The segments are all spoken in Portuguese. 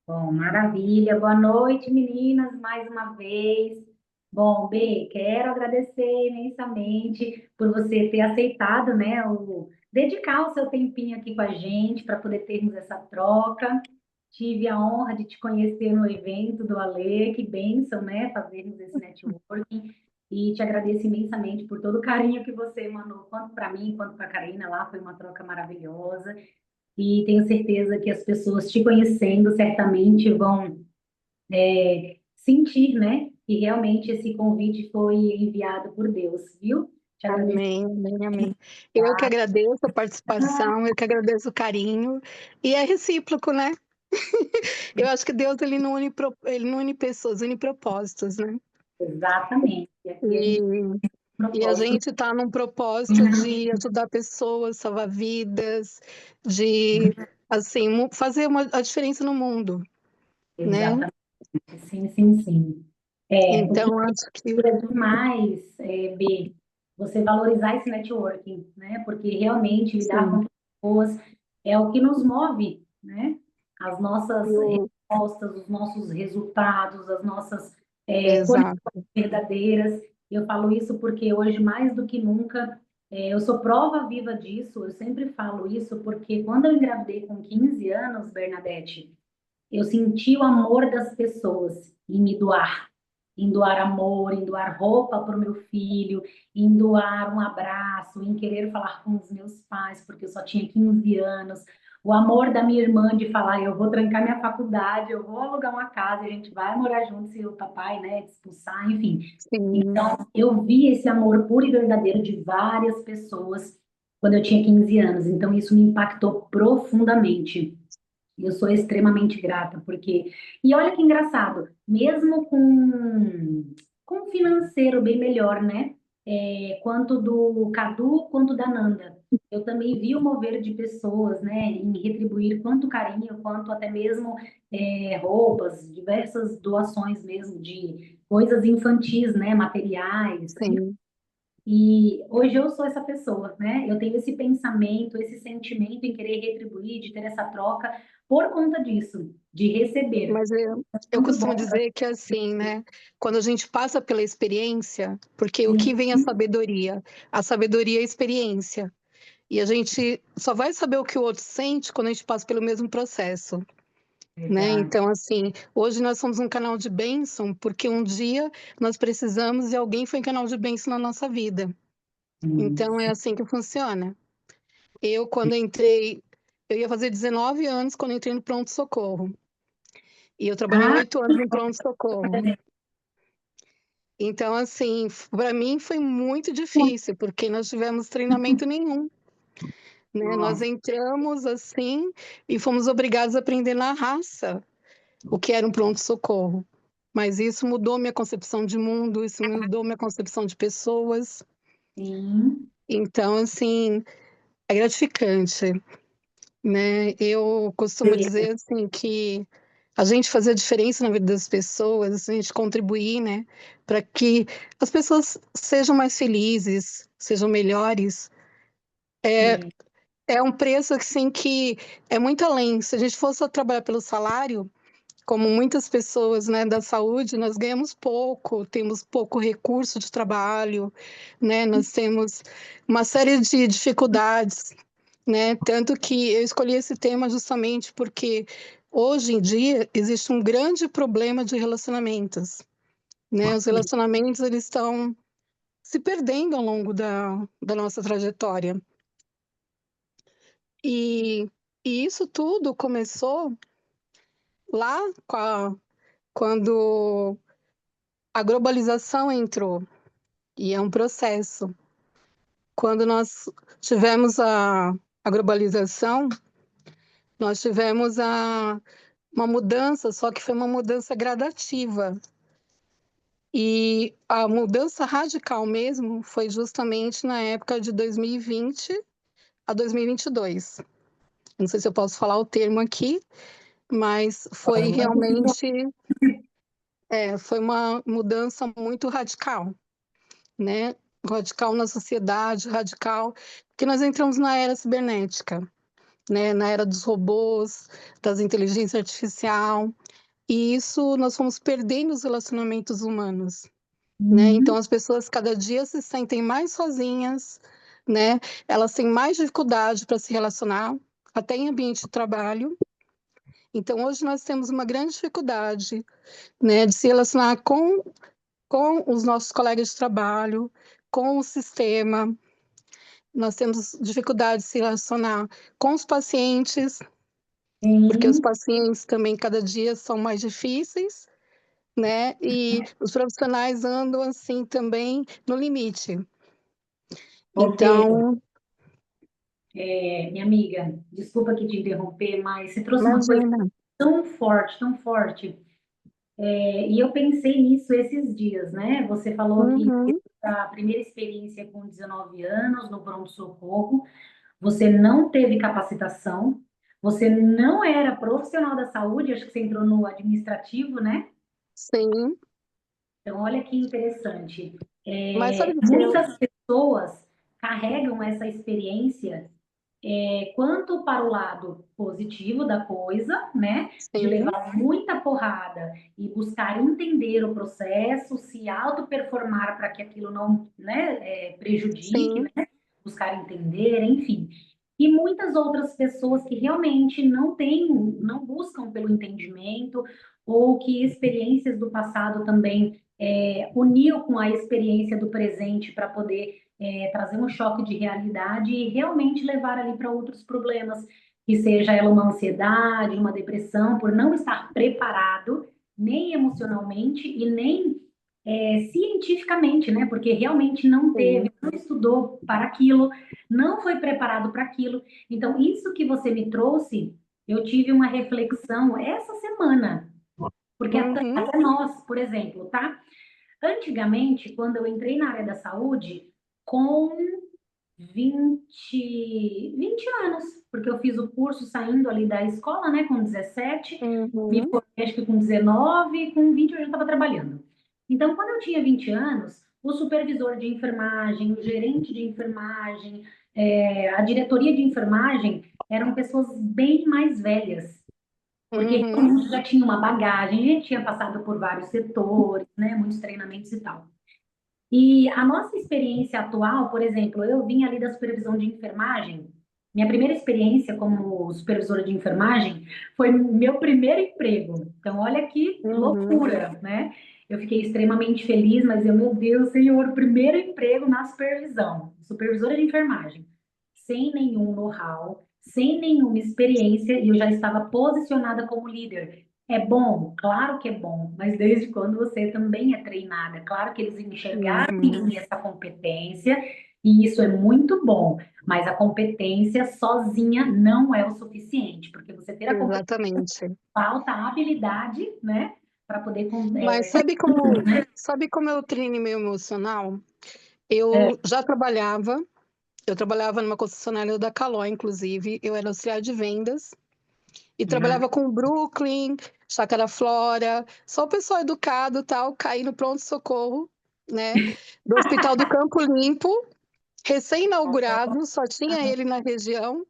Bom, maravilha. Boa noite, meninas, mais uma vez. Bom, B, quero agradecer imensamente por você ter aceitado, né, dedicar o seu tempinho aqui com a gente para poder termos essa troca. Tive a honra de te conhecer no evento do Alê, que bênção, né, fazermos esse networking. E te agradeço imensamente por todo o carinho que você emanou, quanto para mim, quanto para a Karina lá, foi uma troca maravilhosa. E tenho certeza que as pessoas te conhecendo certamente vão sentir, né, que realmente esse convite foi enviado por Deus, viu? Te agradeço. Amém, amém, amém. Eu que agradeço a participação, eu que agradeço o carinho. E é recíproco, né? Eu acho que Deus ele não une pessoas, une propósitos, né? Exatamente. E aqui a gente tem E, um e a propósito. gente está num propósito de ajudar pessoas, salvar vidas, de assim fazer a diferença no mundo, né? Exatamente. Sim, sim, sim. O que Então acho que é demais, B, você valorizar esse networking, né? Porque realmente lidar com sim, pessoas é o que nos move, né? As nossas eu, respostas, os nossos resultados, as nossas conexões exato. verdadeiras. Eu falo isso porque hoje, mais do que nunca, eu sou prova viva disso. Eu sempre falo isso porque quando eu engravidei com 15 anos, Bernadette, eu senti o amor das pessoas em doar amor, em doar roupa para o meu filho, em doar um abraço, em querer falar com os meus pais, porque eu só tinha 15 anos. O amor da minha irmã de falar, eu vou trancar minha faculdade, eu vou alugar uma casa, a gente vai morar junto se o papai, né, expulsar, enfim. Sim, Então, eu vi esse amor puro e verdadeiro de várias pessoas quando eu tinha 15 anos. Então, isso me impactou profundamente. Eu sou extremamente grata, porque. E olha que engraçado, mesmo com um financeiro bem melhor, né? Quanto do Cadu, quanto da Nanda. Eu também vi o mover de pessoas, né, em retribuir quanto carinho, quanto até mesmo roupas, diversas doações mesmo de coisas infantis, né, materiais. sim. E hoje eu sou essa pessoa, né? Eu tenho esse pensamento, esse sentimento em querer retribuir, de ter essa troca por conta disso, de receber. Mas eu Muito costumo bom. dizer que é assim, né? Quando a gente passa pela experiência, porque o que Sim, vem é a sabedoria? A sabedoria é a experiência. E a gente só vai saber o que o outro sente quando a gente passa pelo mesmo processo, né? verdade. Então, assim, hoje nós somos um canal de bênção, porque um dia nós precisamos e alguém foi um canal de bênção na nossa vida. Então, é Isso. assim que funciona. Eu, quando entrei, eu ia fazer 19 anos quando entrei no pronto-socorro. E eu trabalhei Ah, 8 anos no pronto-socorro. Então, assim, para mim foi muito difícil, porque nós tivemos treinamento nenhum, né? Nós nossa, entramos assim e fomos obrigados a aprender na raça o que era um pronto-socorro. Mas isso mudou minha concepção de mundo, isso mudou minha concepção de pessoas. sim. Então, assim, é gratificante, né? Eu costumo dizer assim que a gente fazer a diferença na vida das pessoas, a gente contribuir, né, para que as pessoas sejam mais felizes, sejam melhores, Sim. é um preço assim que é muito além. Se a gente fosse só trabalhar pelo salário, como muitas pessoas, né, da saúde, nós ganhamos pouco, temos pouco recurso de trabalho, né? Nós temos uma série de dificuldades, né? Tanto que eu escolhi esse tema justamente porque hoje em dia existe um grande problema de relacionamentos, né? Os relacionamentos eles estão se perdendo ao longo da nossa trajetória. E, e isso tudo começou lá quando a globalização entrou, e é um processo. Quando nós tivemos a globalização, nós tivemos uma mudança, só que foi uma mudança gradativa. E a mudança radical mesmo foi justamente na época de 2020 a 2022. Não sei se eu posso falar o termo aqui, mas foi realmente, foi uma mudança muito radical, né? Radical na sociedade, radical, porque nós entramos na era cibernética. né, na era dos robôs, das inteligência artificial, e isso nós fomos perdendo os relacionamentos humanos, né? Então Uhum. as pessoas cada dia se sentem mais sozinhas, né? Elas têm mais dificuldade para se relacionar, até em ambiente de trabalho. Então hoje nós temos uma grande dificuldade, né, de se relacionar com os nossos colegas de trabalho, com o sistema. Nós temos dificuldade de se relacionar com os pacientes, porque os Sim, pacientes também cada dia são mais difíceis, né? E os profissionais andam assim também no limite. ô Fê, Então, minha amiga, desculpa aqui te interromper, mas você trouxe uma coisa imagina. tão forte. E eu pensei nisso esses dias, né? Você falou que teve Uhum, a primeira experiência com 19 anos no pronto-socorro, você não teve capacitação, você não era profissional da saúde, acho que você entrou no administrativo, né? sim. Então, olha que interessante. Mas sabe o que eu... Muitas pessoas carregam essa experiência quanto para o lado positivo da coisa, né? De Sim, levar muita porrada e buscar entender o processo, se auto-performar para que aquilo não, né, prejudique, sim, né? Buscar entender, enfim. E muitas outras pessoas que realmente não têm, não buscam pelo entendimento, ou que experiências do passado também uniu com a experiência do presente para poder trazer um choque de realidade e realmente levar ali para outros problemas, que seja ela uma ansiedade, uma depressão, por não estar preparado, nem emocionalmente e nem cientificamente, né? Porque realmente não teve, sim. não estudou para aquilo, não foi preparado para aquilo. Então, isso que você me trouxe, eu tive uma reflexão essa semana, porque Uhum, até nós, por exemplo, tá? Antigamente, quando eu entrei na área da saúde, com 20 anos, porque eu fiz o curso saindo ali da escola, né, com 17, me uhum, formei acho que com 19, com 20 eu já estava trabalhando. Então, quando eu tinha 20 anos, o supervisor de enfermagem, o gerente de enfermagem, a diretoria de enfermagem eram pessoas bem mais velhas, porque uhum, realmente já tinha uma bagagem, a gente tinha passado por vários setores, né, muitos treinamentos e tal. E a nossa experiência atual, por exemplo, eu vim ali da supervisão de enfermagem. Minha primeira experiência como supervisora de enfermagem foi meu primeiro emprego. Então, olha que uhum, loucura, né? Eu fiquei extremamente feliz, mas eu, meu Deus, Senhor, primeiro emprego na supervisão, supervisora de enfermagem, sem nenhum know-how, sem nenhuma experiência, e eu já estava posicionada como líder. É bom? Claro que é bom, mas desde quando você também é treinada? Claro que eles enxergaram em uhum. mim essa competência, e isso é muito bom, mas a competência sozinha não é o suficiente, porque você ter a competência Exatamente. falta a habilidade, né, para poder. Mas sabe como eu treino meu emocional? É, Eu trabalhava numa concessionária da Calói, inclusive, eu era auxiliar de vendas e trabalhava com Brooklyn, Chácara Flora, só o pessoal educado, tal, caí no pronto-socorro, né, do Hospital do Campo Limpo, recém-inaugurado, só tinha ele na região,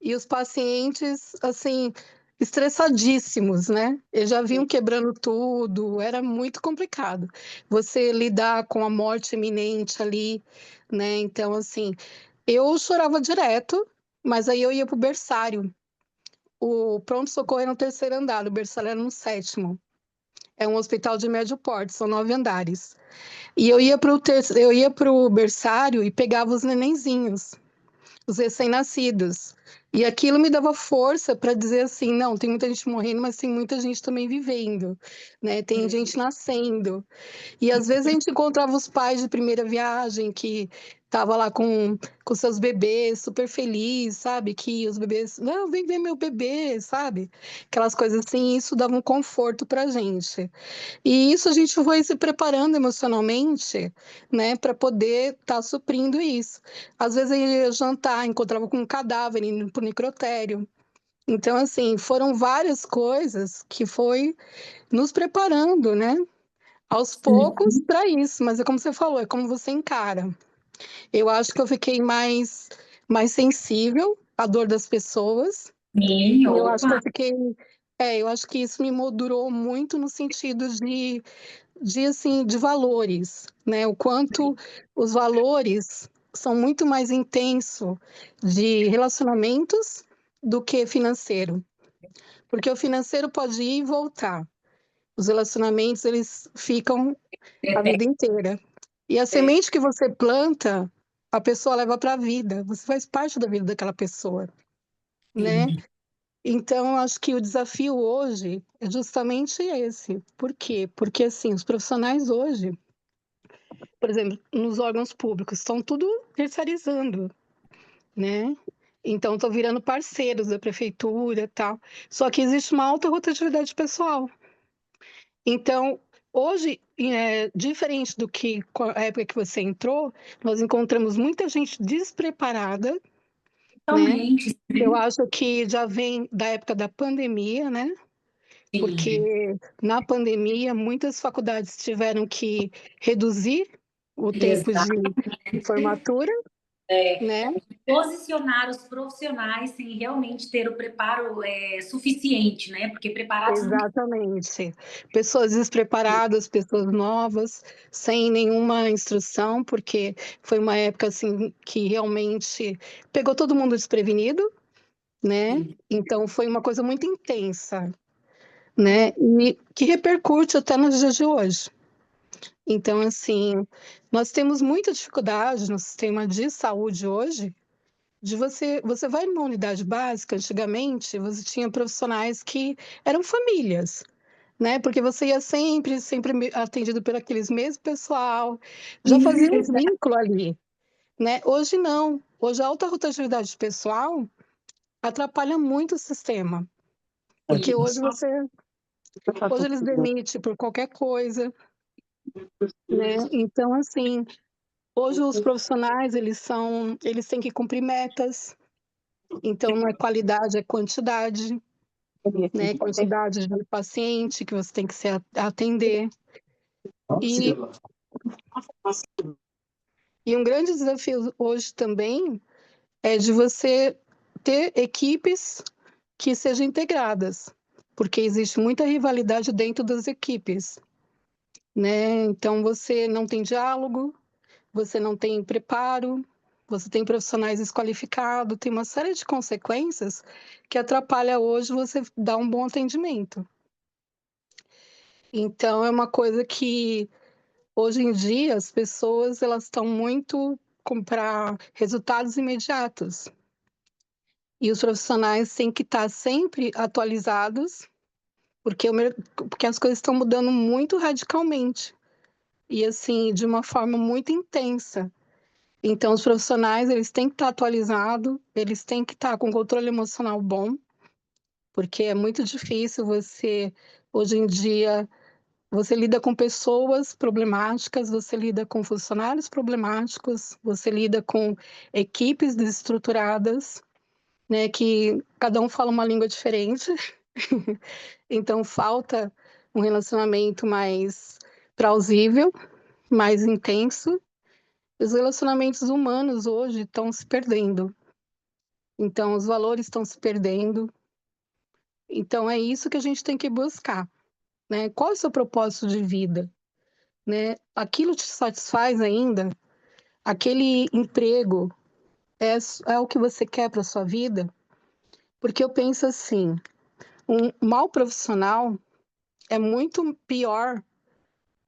e os pacientes, assim, estressadíssimos, né? Eles já vinham quebrando tudo, era muito complicado. Você lidar com a morte iminente ali, né? Então, assim, eu chorava direto, mas aí eu ia pro berçário. O pronto-socorro era no terceiro andar, o berçário era no sétimo. É um hospital de médio porte, são 9 andares. E eu ia pro berçário e pegava os nenenzinhos, os recém-nascidos. E aquilo me dava força para dizer assim, não, tem muita gente morrendo, mas tem muita gente também vivendo, né? Tem gente nascendo. E às vezes a gente encontrava os pais de primeira viagem que tava lá com seus bebês, super feliz, sabe? Que os bebês, não, vem ver meu bebê, sabe? Aquelas coisas assim, isso dava um conforto pra gente. E isso a gente foi se preparando emocionalmente, né, para poder estar suprindo isso. Às vezes eu ia jantar, encontrava com um cadáver indo para o necrotério. Então, assim, foram várias coisas que foi nos preparando, né, aos poucos sim, para isso. Mas é como você falou, é como você encara. Eu acho que eu fiquei mais sensível, a dor das pessoas. Sim, E eu acho que opa, eu fiquei, eu acho que isso me moldurou muito no sentido de assim, de valores, né? O quanto os valores são muito mais intensos de relacionamentos do que financeiro, porque o financeiro pode ir e voltar. Os relacionamentos, eles ficam a vida inteira. E a é, semente que você planta, a pessoa leva para a vida. Você faz parte da vida daquela pessoa, né? sim, Então, eu acho que o desafio hoje é justamente esse. Por quê? Porque, assim, os profissionais hoje, por exemplo, nos órgãos públicos, estão tudo terceirizando, né? Então, estão virando parceiros da prefeitura e tal. Só que existe uma alta rotatividade pessoal. Então, hoje, diferente do que a época que você entrou, nós encontramos muita gente despreparada, né? totalmente, Eu sim, acho que já vem da época da pandemia, né? Porque sim, na pandemia muitas faculdades tiveram que reduzir o tempo exato. de formatura, né? Posicionar os profissionais sem realmente ter o preparo suficiente, né? Porque preparados nunca. Exatamente. Pessoas despreparadas, pessoas novas, sem nenhuma instrução, porque foi uma época assim que realmente pegou todo mundo desprevenido, né? Então foi uma coisa muito intensa, né? E que repercute até nos dias de hoje. Então, assim, nós temos muita dificuldade no sistema de saúde hoje. Você vai numa unidade básica, antigamente, você tinha profissionais que eram famílias, né? Porque você ia sempre atendido por aqueles mesmos pessoal, já fazia um vínculo ali, né? Hoje não. Hoje a alta rotatividade de pessoal atrapalha muito o sistema, porque hoje eles demitem por qualquer coisa, né? Então assim, hoje os profissionais eles têm que cumprir metas. Então não é qualidade, é quantidade, né? Quantidade de paciente que você tem que se atender. E E um grande desafio hoje também é de você ter equipes que sejam integradas, porque existe muita rivalidade dentro das equipes, né? Então você não tem diálogo, você não tem preparo, você tem profissionais desqualificados, tem uma série de consequências que atrapalha hoje você dar um bom atendimento. Então é uma coisa que hoje em dia as pessoas elas estão muito para resultados imediatos. E os profissionais têm que estar sempre atualizados, porque, porque as coisas estão mudando muito radicalmente e assim de uma forma muito intensa. Então, os profissionais eles têm que estar atualizados, eles têm que estar com controle emocional bom, porque é muito difícil você hoje em dia você lida com pessoas problemáticas, você lida com funcionários problemáticos, você lida com equipes desestruturadas, né, que cada um fala uma língua diferente. Então falta um relacionamento mais plausível, mais intenso. Os relacionamentos humanos hoje estão se perdendo. Então os valores estão se perdendo. Então é isso que a gente tem que buscar, né? Qual é o seu propósito de vida, né? Aquilo te satisfaz ainda? Aquele emprego é o que você quer para sua vida? Porque eu penso assim, um mau profissional é muito pior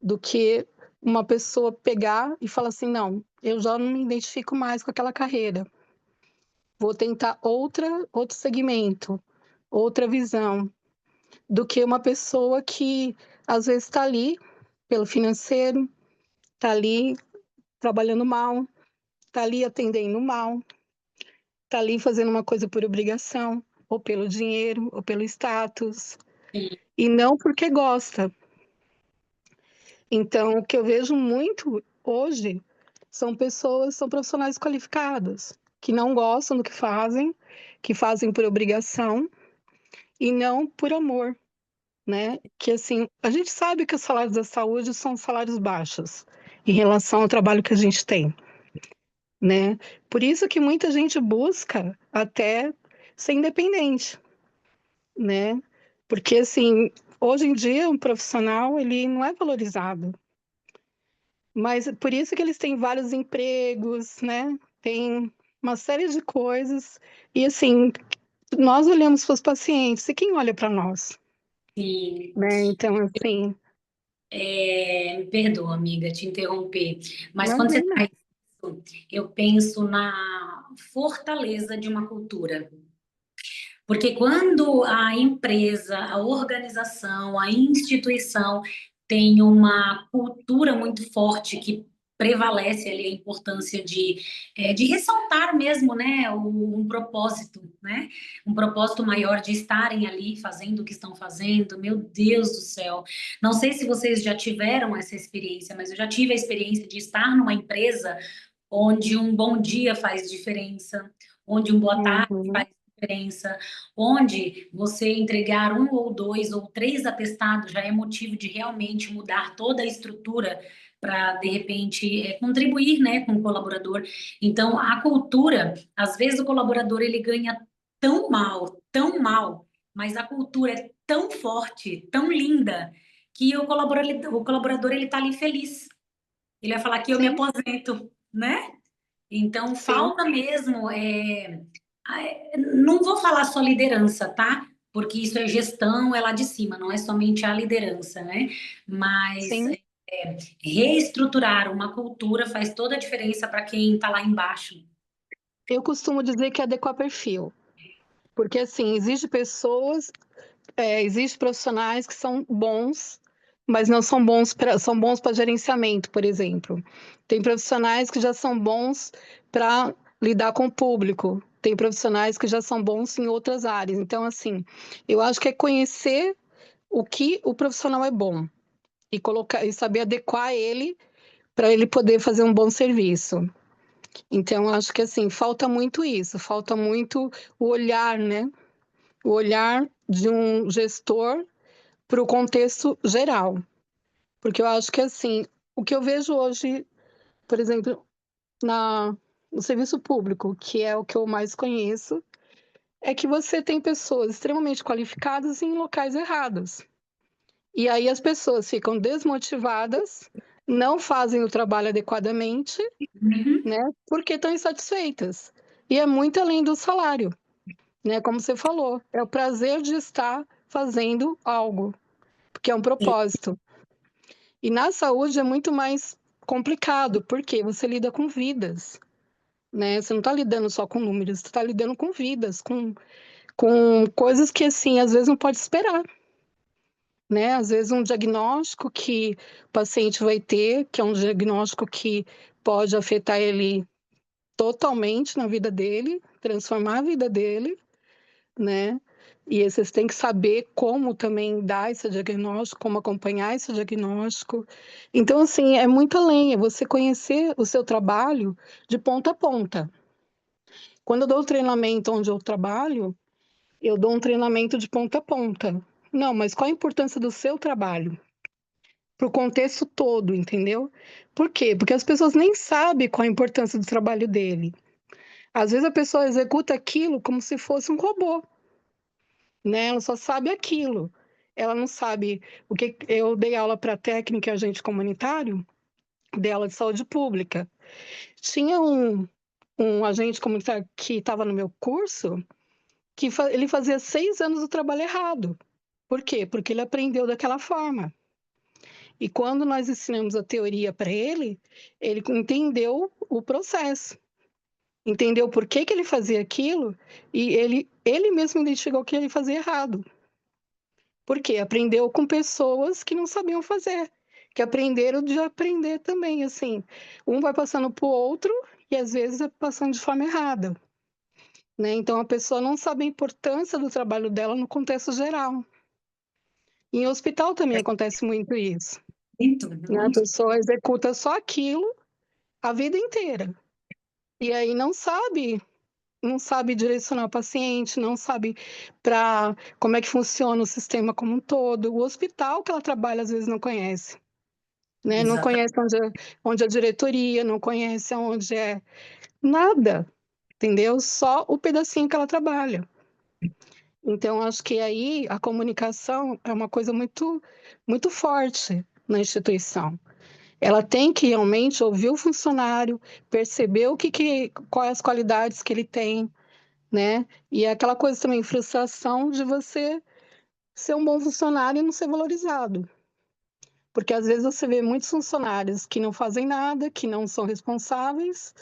do que uma pessoa pegar e falar assim, não, eu já não me identifico mais com aquela carreira. Vou tentar outro segmento, outra visão, do que uma pessoa que às vezes está ali pelo financeiro, está ali trabalhando mal, está ali atendendo mal, está ali fazendo uma coisa por obrigação, ou pelo dinheiro, ou pelo status, e não porque gosta. Então, o que eu vejo muito hoje são profissionais qualificados, que não gostam do que fazem por obrigação e não por amor, né? Que assim, a gente sabe que os salários da saúde são salários baixos em relação ao trabalho que a gente tem, né? Por isso que muita gente busca até ser independente, né? Porque, assim, hoje em dia, um profissional, ele não é valorizado. Mas por isso que eles têm vários empregos, né? Tem uma série de coisas. E, assim, nós olhamos para os pacientes, e quem olha para nós? Sim. Né? Então, assim, Me perdoa, amiga, te interromper, mas quando você imagina. traz isso, eu penso na fortaleza de uma cultura. Porque quando a empresa, a organização, a instituição tem uma cultura muito forte que prevalece ali a importância de ressaltar mesmo, né, um propósito, né, um propósito maior de estarem ali fazendo o que estão fazendo, meu Deus do céu. Não sei se vocês já tiveram essa experiência, mas eu já tive a experiência de estar numa empresa onde um bom dia faz diferença, onde um boa tarde Uhum. faz diferença, onde você entregar um ou dois ou três atestados já é motivo de realmente mudar toda a estrutura para, de repente, contribuir, né, com o colaborador. Então, a cultura, às vezes o colaborador ele ganha tão mal, mas a cultura é tão forte, tão linda, que o colaborador ele está ali feliz. Ele vai falar que eu me Sim, aposento, né? Então, sim, falta mesmo. Não vou falar só liderança, tá? Porque isso é gestão, é lá de cima, não é somente a liderança, né? Mas sim. reestruturar uma cultura faz toda a diferença para quem está lá embaixo. Eu costumo dizer que é adequar perfil. Porque, assim, existem profissionais que são bons, mas não são bons para gerenciamento, por exemplo. Tem profissionais que já são bons para lidar com o público. Tem profissionais que já são bons em outras áreas. Então, assim, eu acho que é conhecer o que o profissional é bom e colocar e saber adequar ele para ele poder fazer um bom serviço. Então, acho que assim, falta muito isso, falta muito o olhar, né? O olhar de um gestor para o contexto geral. Porque eu acho que assim, o que eu vejo hoje, por exemplo, no serviço público, que é o que eu mais conheço, é que você tem pessoas extremamente qualificadas em locais errados. E aí as pessoas ficam desmotivadas, não fazem o trabalho adequadamente, Uhum. né? Porque estão insatisfeitas. E é muito além do salário, né? Como você falou, é o prazer de estar fazendo algo, porque é um propósito. E na saúde é muito mais complicado, porque você lida com vidas, né? Você não está lidando só com números, você está lidando com vidas, com coisas que, assim, às vezes não pode esperar, né? Às vezes um diagnóstico que o paciente vai ter, que é um diagnóstico que pode afetar ele totalmente na vida dele, transformar a vida dele, né? E vocês têm que saber como também dar esse diagnóstico, como acompanhar esse diagnóstico. Então, assim, é muito além, é você conhecer o seu trabalho de ponta a ponta. Quando eu dou o treinamento onde eu trabalho, eu dou um treinamento de ponta a ponta. Não, mas qual a importância do seu trabalho? Para o contexto todo, entendeu? Por quê? Porque as pessoas nem sabem qual a importância do trabalho dele. Às vezes a pessoa executa aquilo como se fosse um robô, né? Ela só sabe aquilo. Ela não sabe o que. Eu dei aula para técnica e agente comunitário, dei aula de saúde pública. Tinha um agente comunitário que estava no meu curso que ele fazia 6 anos do trabalho errado. Por quê? Porque ele aprendeu daquela forma. E quando nós ensinamos a teoria para ele entendeu o processo, entendeu por que ele fazia aquilo e ele mesmo identificou que ele fazia errado. Por quê? Aprendeu com pessoas que não sabiam fazer, que aprenderam de aprender também, assim. Um vai passando para o outro e às vezes é passando de forma errada, né? Então a pessoa não sabe a importância do trabalho dela no contexto geral. Em hospital também acontece muito isso, Muito, né? A muito. pessoa executa só aquilo a vida inteira. E aí não sabe direcionar o paciente, não sabe para como é que funciona o sistema como um todo. O hospital que ela trabalha às vezes não conhece, né? Não Exatamente. conhece onde é a diretoria, não conhece onde é nada. entendeu? Só o pedacinho que ela trabalha. Então, acho que aí a comunicação é uma coisa muito, muito forte na instituição. Ela tem que realmente ouvir o funcionário, perceber quais as qualidades que ele tem, né? E é aquela coisa também, frustração de você ser um bom funcionário e não ser valorizado. Porque às vezes você vê muitos funcionários que não fazem nada, que não são responsáveis,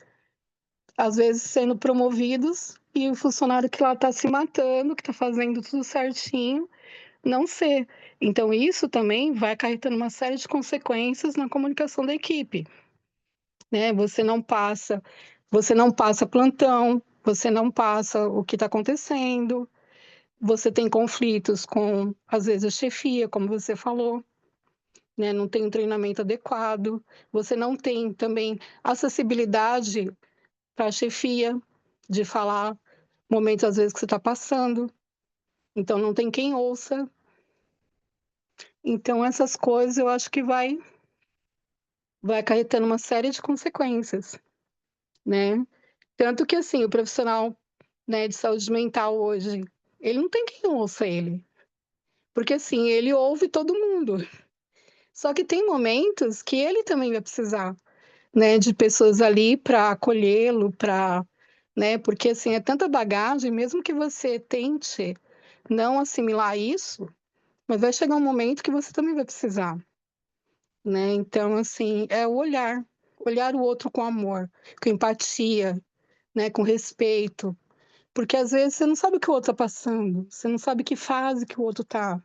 às vezes sendo promovidos, e o funcionário que lá está se matando, que está fazendo tudo certinho, não ser. Então, isso também vai acarretando uma série de consequências na comunicação da equipe, né? Você não passa plantão, você não passa o que está acontecendo, você tem conflitos com, às vezes, a chefia, como você falou, né? Não tem um treinamento adequado, você não tem também acessibilidade para a chefia de falar momentos, às vezes, que você está passando, então não tem quem ouça. Então, essas coisas eu acho que vai acarretando uma série de consequências, né? Tanto que, assim, o profissional, né, de saúde mental hoje, ele não tem quem ouça ele, porque, assim, ele ouve todo mundo. Só que tem momentos que ele também vai precisar, né, de pessoas ali para acolhê-lo, né, porque, assim, é tanta bagagem, mesmo que você tente não assimilar isso, mas vai chegar um momento que você também vai precisar, né? Então, assim, é o olhar o outro com amor, com empatia, né, com respeito, porque às vezes você não sabe o que o outro está passando, você não sabe que fase que o outro está,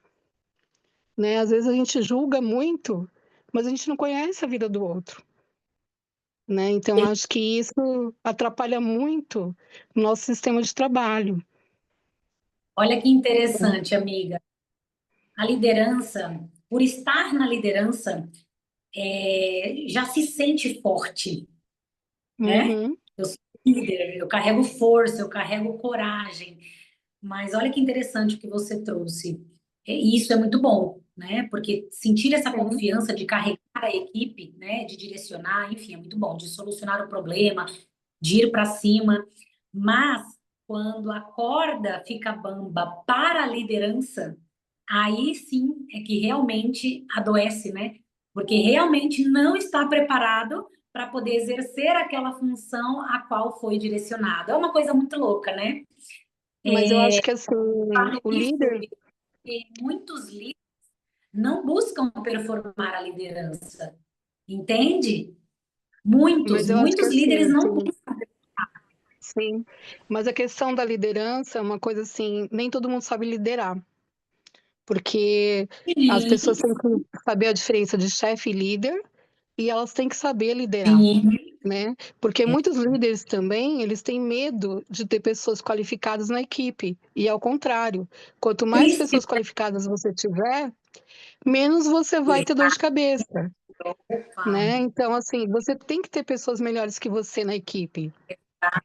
né? Às vezes a gente julga muito, mas a gente não conhece a vida do outro, né? Então acho que isso atrapalha muito o nosso sistema de trabalho. Olha que interessante, amiga. A liderança, por estar na liderança, já se sente forte, né? Uhum, Eu sou líder, eu carrego força, eu carrego coragem. Mas olha que interessante o que você trouxe. E isso é muito bom, né? Porque sentir essa sim. confiança de carregar a equipe, né? De direcionar, enfim, é muito bom, de solucionar o problema, de ir para cima. Mas quando a corda fica bamba para a liderança, aí sim é que realmente adoece, né? Porque realmente não está preparado para poder exercer aquela função a qual foi direcionado. É uma coisa muito louca, né? Mas eu acho que assim, Falo o isso líder, porque muitos líderes não buscam performar a liderança, entende? mas eu acho que Muitos líderes assim, não sim, buscam. sim. Mas a questão da liderança é uma coisa assim, nem todo mundo sabe liderar, porque as pessoas têm que saber a diferença de chefe e líder, e elas têm que saber liderar, Sim, né? Porque muitos líderes também, eles têm medo de ter pessoas qualificadas na equipe, e ao contrário, quanto mais pessoas precisa qualificadas você tiver, menos você vai ter dor de cabeça, né? Então, assim, você tem que ter pessoas melhores que você na equipe,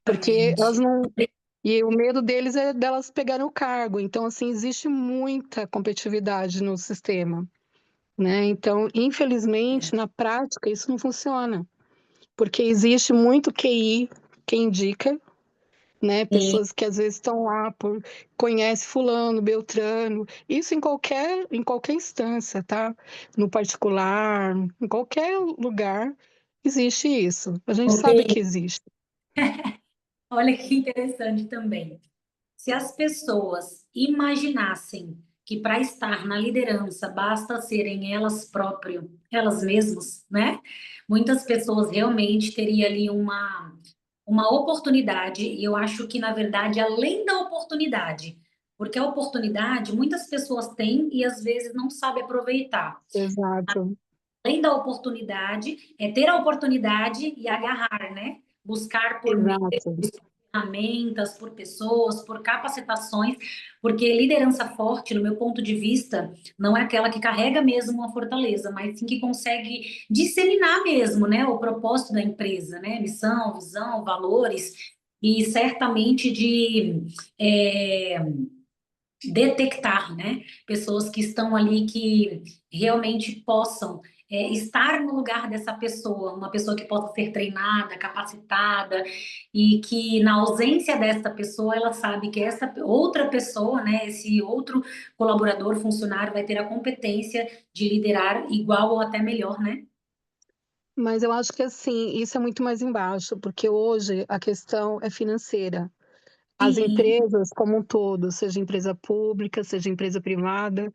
porque elas exatamente. não. E o medo deles é delas pegarem o cargo. Então, assim, existe muita competitividade no sistema, né? Então, infelizmente, na prática, isso não funciona, porque existe muito QI, quem indica, né? Sim, Pessoas que às vezes estão lá por conhece fulano, beltrano, isso em qualquer instância, tá? No particular, em qualquer lugar existe isso. A gente sabe que Bem, existe. olha que interessante também. Se as pessoas imaginassem que para estar na liderança basta serem elas próprias, elas mesmas, né? Muitas pessoas realmente teriam ali uma oportunidade, e eu acho que, na verdade, além da oportunidade, porque a oportunidade muitas pessoas têm e às vezes não sabem aproveitar. Exato, Além da oportunidade, é ter a oportunidade e agarrar, né? Buscar por meios, exato, ferramentas, por pessoas, por capacitações, porque liderança forte, no meu ponto de vista, não é aquela que carrega mesmo uma fortaleza, mas sim que consegue disseminar mesmo, né, o propósito da empresa, né, missão, visão, valores, e certamente de é, detectar, né, pessoas que estão ali que realmente possam estar no lugar dessa pessoa, uma pessoa que possa ser treinada, capacitada, e que na ausência desta pessoa, ela sabe que essa outra pessoa, né, esse outro colaborador, funcionário, vai ter a competência de liderar igual ou até melhor, né? Mas eu acho que assim, isso é muito mais embaixo, porque hoje a questão é financeira. As Sim, empresas como um todo, seja empresa pública, seja empresa privada,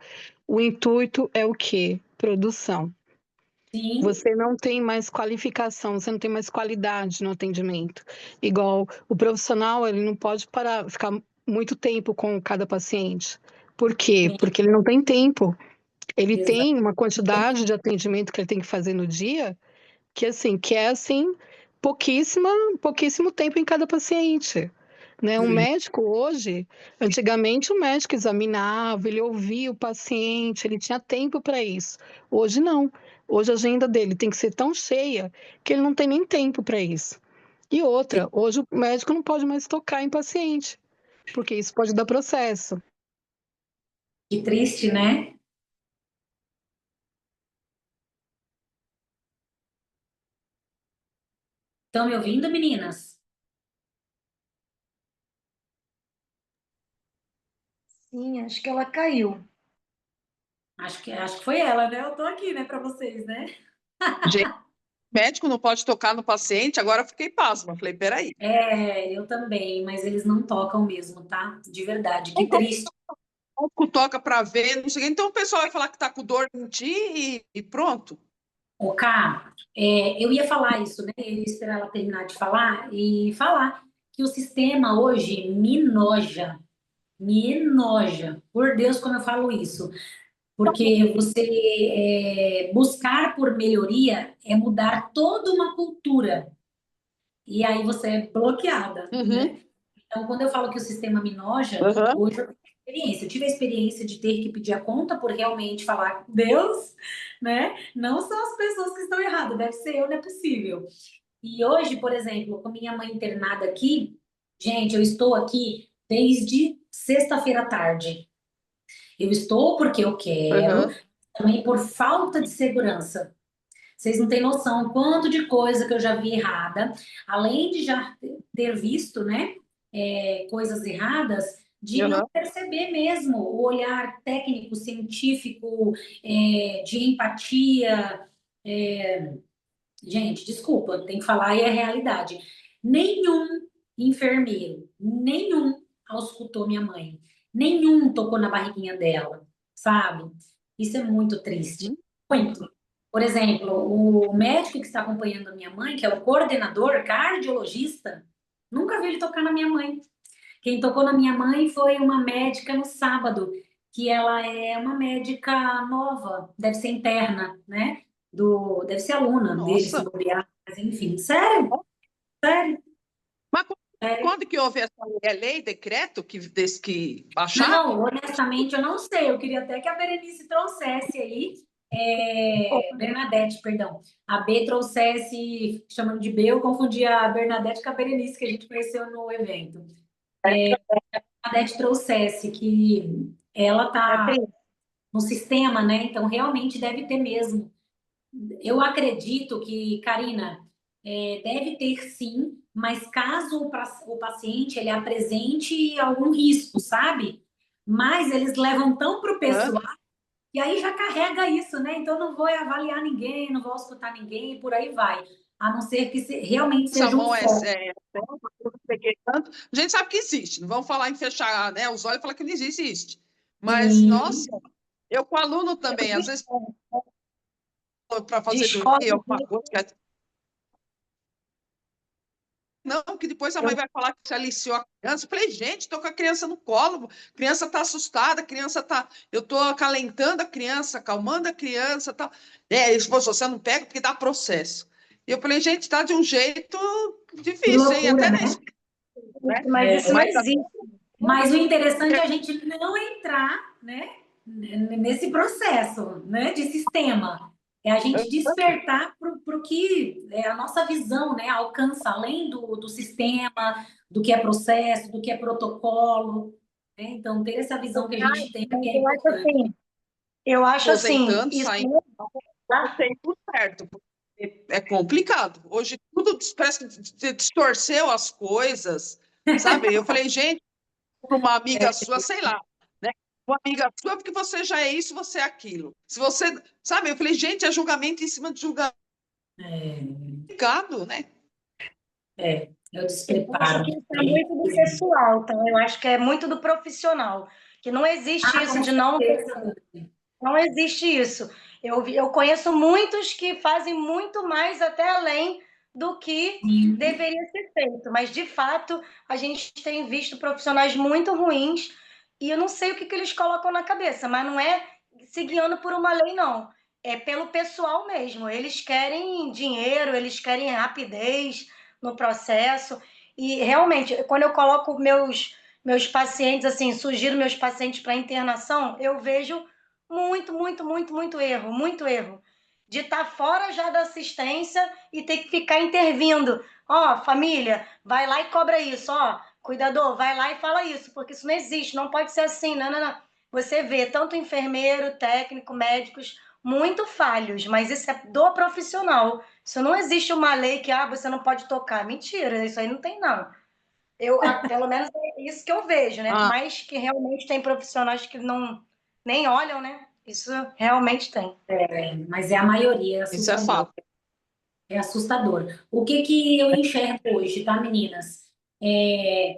o intuito é o quê? Produção. sim, Você não tem mais qualificação, você não tem mais qualidade no atendimento. Igual o profissional, ele não pode parar, ficar muito tempo com cada paciente. Por quê? sim, Porque ele não tem tempo. Ele exato. tem uma quantidade de atendimento que ele tem que fazer no dia que é assim, pouquíssimo tempo em cada paciente. Né? Um médico hoje, antigamente o médico examinava, ele ouvia o paciente, ele tinha tempo para isso. Hoje não. Hoje a agenda dele tem que ser tão cheia que ele não tem nem tempo para isso. E outra, hoje o médico não pode mais tocar em paciente, porque isso pode dar processo. Que triste, né? Estão me ouvindo, meninas? Sim, acho que ela caiu. Acho que foi ela, né? Eu tô aqui, né, para vocês, né? Gente, médico não pode tocar no paciente, agora eu fiquei pasma. Falei, peraí. Eu também, mas eles não tocam mesmo, tá? De verdade, que O triste. médico toca para ver, não sei o quê. Então o pessoal vai falar que tá com dor em ti e pronto. Ô, Cá, eu ia falar isso, né? Eu ia esperar ela terminar de falar e falar que o sistema hoje me noja, me noja. Por Deus, como eu falo isso. Porque você buscar por melhoria é mudar toda uma cultura. E aí você é bloqueada, Uhum, né? Então, quando eu falo que o sistema me noja, uhum. hoje eu tenho experiência. Eu tive a experiência de ter que pedir a conta por realmente falar com Deus, né? Não são as pessoas que estão erradas, deve ser eu, não é possível. E hoje, por exemplo, com minha mãe internada aqui, gente, eu estou aqui desde sexta-feira à tarde. Eu estou porque eu quero, Uhum. também por falta de segurança. Vocês não têm noção quanto de coisa que eu já vi errada, além de já ter visto, né, coisas erradas, de não Uhum. perceber mesmo o olhar técnico, científico, de empatia. é, Gente, desculpa, tem que falar e é realidade. Nenhum enfermeiro, nenhum auscultou minha mãe, nenhum tocou na barriguinha dela, sabe? Isso é muito triste, muito. Por exemplo, o médico que está acompanhando a minha mãe, que é o coordenador cardiologista, nunca vi ele tocar na minha mãe. Quem tocou na minha mãe foi uma médica no sábado, que ela é uma médica nova, deve ser interna, né? Deve ser aluna dele, se Nossa. bobear, mas enfim, sério, sério, Mas sério. quando que houve essa lei, decreto que baixaram? Não, honestamente, eu não sei. Eu queria até que a Berenice trouxesse aí, Bernadette, perdão. A B trouxesse, chamando de B, eu confundi a Bernadette com a Berenice, que a gente conheceu no evento. A Bernadette trouxesse que ela É tá bem, no sistema, né? Então, realmente deve ter mesmo. Eu acredito que, Karina, deve ter sim, mas caso o paciente ele apresente algum risco, sabe? Mas eles levam tão para o Hã? pessoal e aí já carrega isso, né? Então não vou avaliar ninguém, não vou escutar ninguém, e por aí vai. A não ser que realmente Essa seja um mão foco. eu peguei tanto. A gente sabe que existe, não vamos falar em fechar, né, os olhos e falar que não existe. Mas, nossa, Sim, eu com aluno também, às vezes para de fazer dormir escola, alguma coisa, não, que depois a mãe vai falar que se aliciou a criança. Eu falei, gente, estou com a criança no colo, a criança está assustada, a criança está. Eu estou acalentando a criança, acalmando a criança. Tá. Ele falou, você não pega porque dá processo. E eu falei, gente, está de um jeito que difícil, hein? loucura, Até na né? escola, né? mas isso não Mas existe. Mas o interessante é a gente não entrar, né, nesse processo, né, de sistema. É a gente despertar para o que a nossa visão, né, alcança além do sistema, do que é processo, do que é protocolo. Né? Então, ter essa visão que a gente tem, que Mas é importante. eu acho assim, aposentando, isso saindo. Não tem tudo certo, porque é complicado. Hoje tudo parece que distorceu as coisas, sabe? Eu falei, gente, para uma amiga sua, sei lá, né? Uma amiga sua, porque você já é isso, você é aquilo. Se você, sabe? Eu falei, gente, é julgamento em cima de julgamento, né? É o Eu acho despreparo. que isso é muito do pessoal, tá? Eu acho que é muito do profissional, que não existe Ah, isso com de não, certeza. não existe isso. Eu conheço muitos que fazem muito mais até além do que Sim. deveria ser feito, mas de fato a gente tem visto profissionais muito ruins e eu não sei o que eles colocam na cabeça, mas não é se guiando por uma lei, não. É pelo pessoal mesmo. Eles querem dinheiro, eles querem rapidez no processo. E realmente, quando eu coloco meus pacientes, assim, sugiro meus pacientes para internação, eu vejo muito erro, muito erro. De estar fora já da assistência e ter que ficar intervindo. Ó, família, vai lá e cobra isso. Ó, cuidador, vai lá e fala isso, porque isso não existe, não pode ser assim. Não, não, não. Você vê tanto enfermeiro, técnico, médicos, muito falhos, mas isso é do profissional. Isso não existe uma lei que você não pode tocar. Mentira, isso aí não tem, não. Pelo menos é isso que eu vejo, né? Ah, Mas que realmente tem profissionais que não nem olham, né? Isso realmente tem. Mas é a maioria, é isso é assustador. fato. É assustador. O que que eu enxergo hoje, tá, meninas?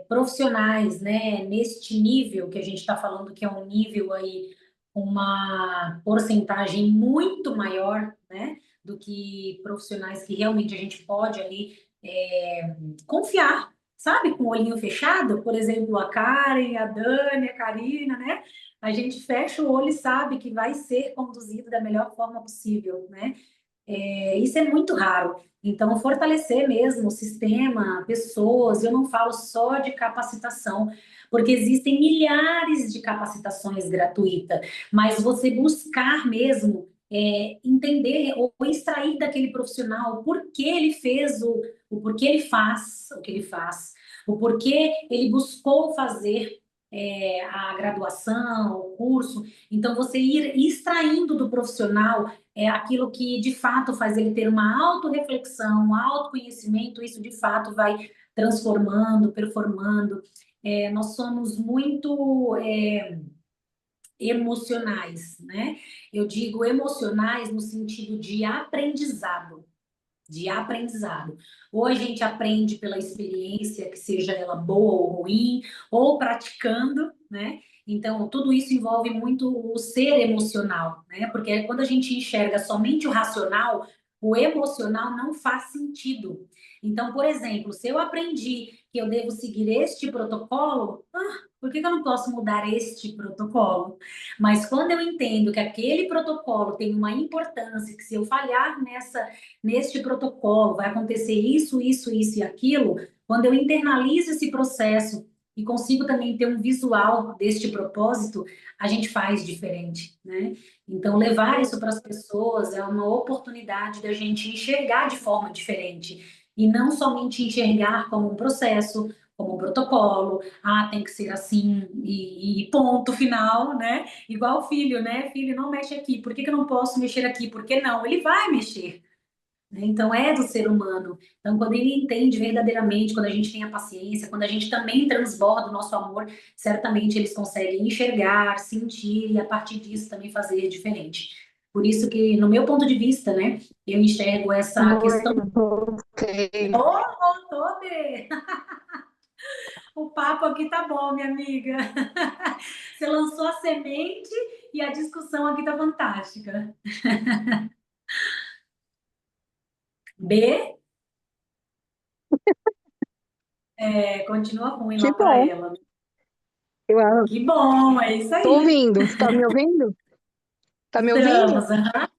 Profissionais, né, neste nível que a gente está falando, que é um nível aí, uma porcentagem muito maior, né, do que profissionais que realmente a gente pode ali confiar, sabe, com o olhinho fechado, por exemplo, a Karen, a Dani, a Karina, né? A gente fecha o olho e sabe que vai ser conduzido da melhor forma possível, né? Isso é muito raro. Então, fortalecer mesmo o sistema, pessoas, eu não falo só de capacitação, porque existem milhares de capacitações gratuitas, mas você buscar mesmo entender ou extrair daquele profissional o porquê ele fez o porquê ele faz o que ele faz, o porquê ele buscou fazer a graduação, o curso. Então, você ir extraindo do profissional aquilo que de fato faz ele ter uma autorreflexão, um autoconhecimento, isso de fato vai transformando, performando. Nós somos muito emocionais, né? Eu digo emocionais no sentido de aprendizado. De aprendizado. Ou a gente aprende pela experiência, que seja ela boa ou ruim, ou praticando, né? Então, tudo isso envolve muito o ser emocional, né? Porque quando a gente enxerga somente o racional, o emocional não faz sentido. Então, por exemplo, se eu aprendi que eu devo seguir este protocolo, por que eu não posso mudar este protocolo? Mas quando eu entendo que aquele protocolo tem uma importância, que se eu falhar neste protocolo vai acontecer isso e aquilo, quando eu internalizo esse processo e consigo também ter um visual deste propósito, a gente faz diferente, né? Então, levar isso para as pessoas é uma oportunidade da gente enxergar de forma diferente e não somente enxergar como um processo, como um protocolo, tem que ser assim e ponto final, né? Igual o filho, né? Filho, não mexe aqui, por que que eu não posso mexer aqui? Por que não? Ele vai mexer, né? Então, é do ser humano. Então, quando ele entende verdadeiramente, quando a gente tem a paciência, quando a gente também transborda o nosso amor, certamente eles conseguem enxergar, sentir e, a partir disso, também fazer diferente. Por isso que, no meu ponto de vista, né, eu enxergo essa questão... Voltei. Voltou, Bê! O papo aqui tá bom, minha amiga. Você lançou a semente e a discussão aqui tá fantástica. B, continua ruim Que lá para bom. ela. Eu Que bom, é isso tô aí. ouvindo. Você tá me ouvindo? Tá me ouvindo? Estamos, aham.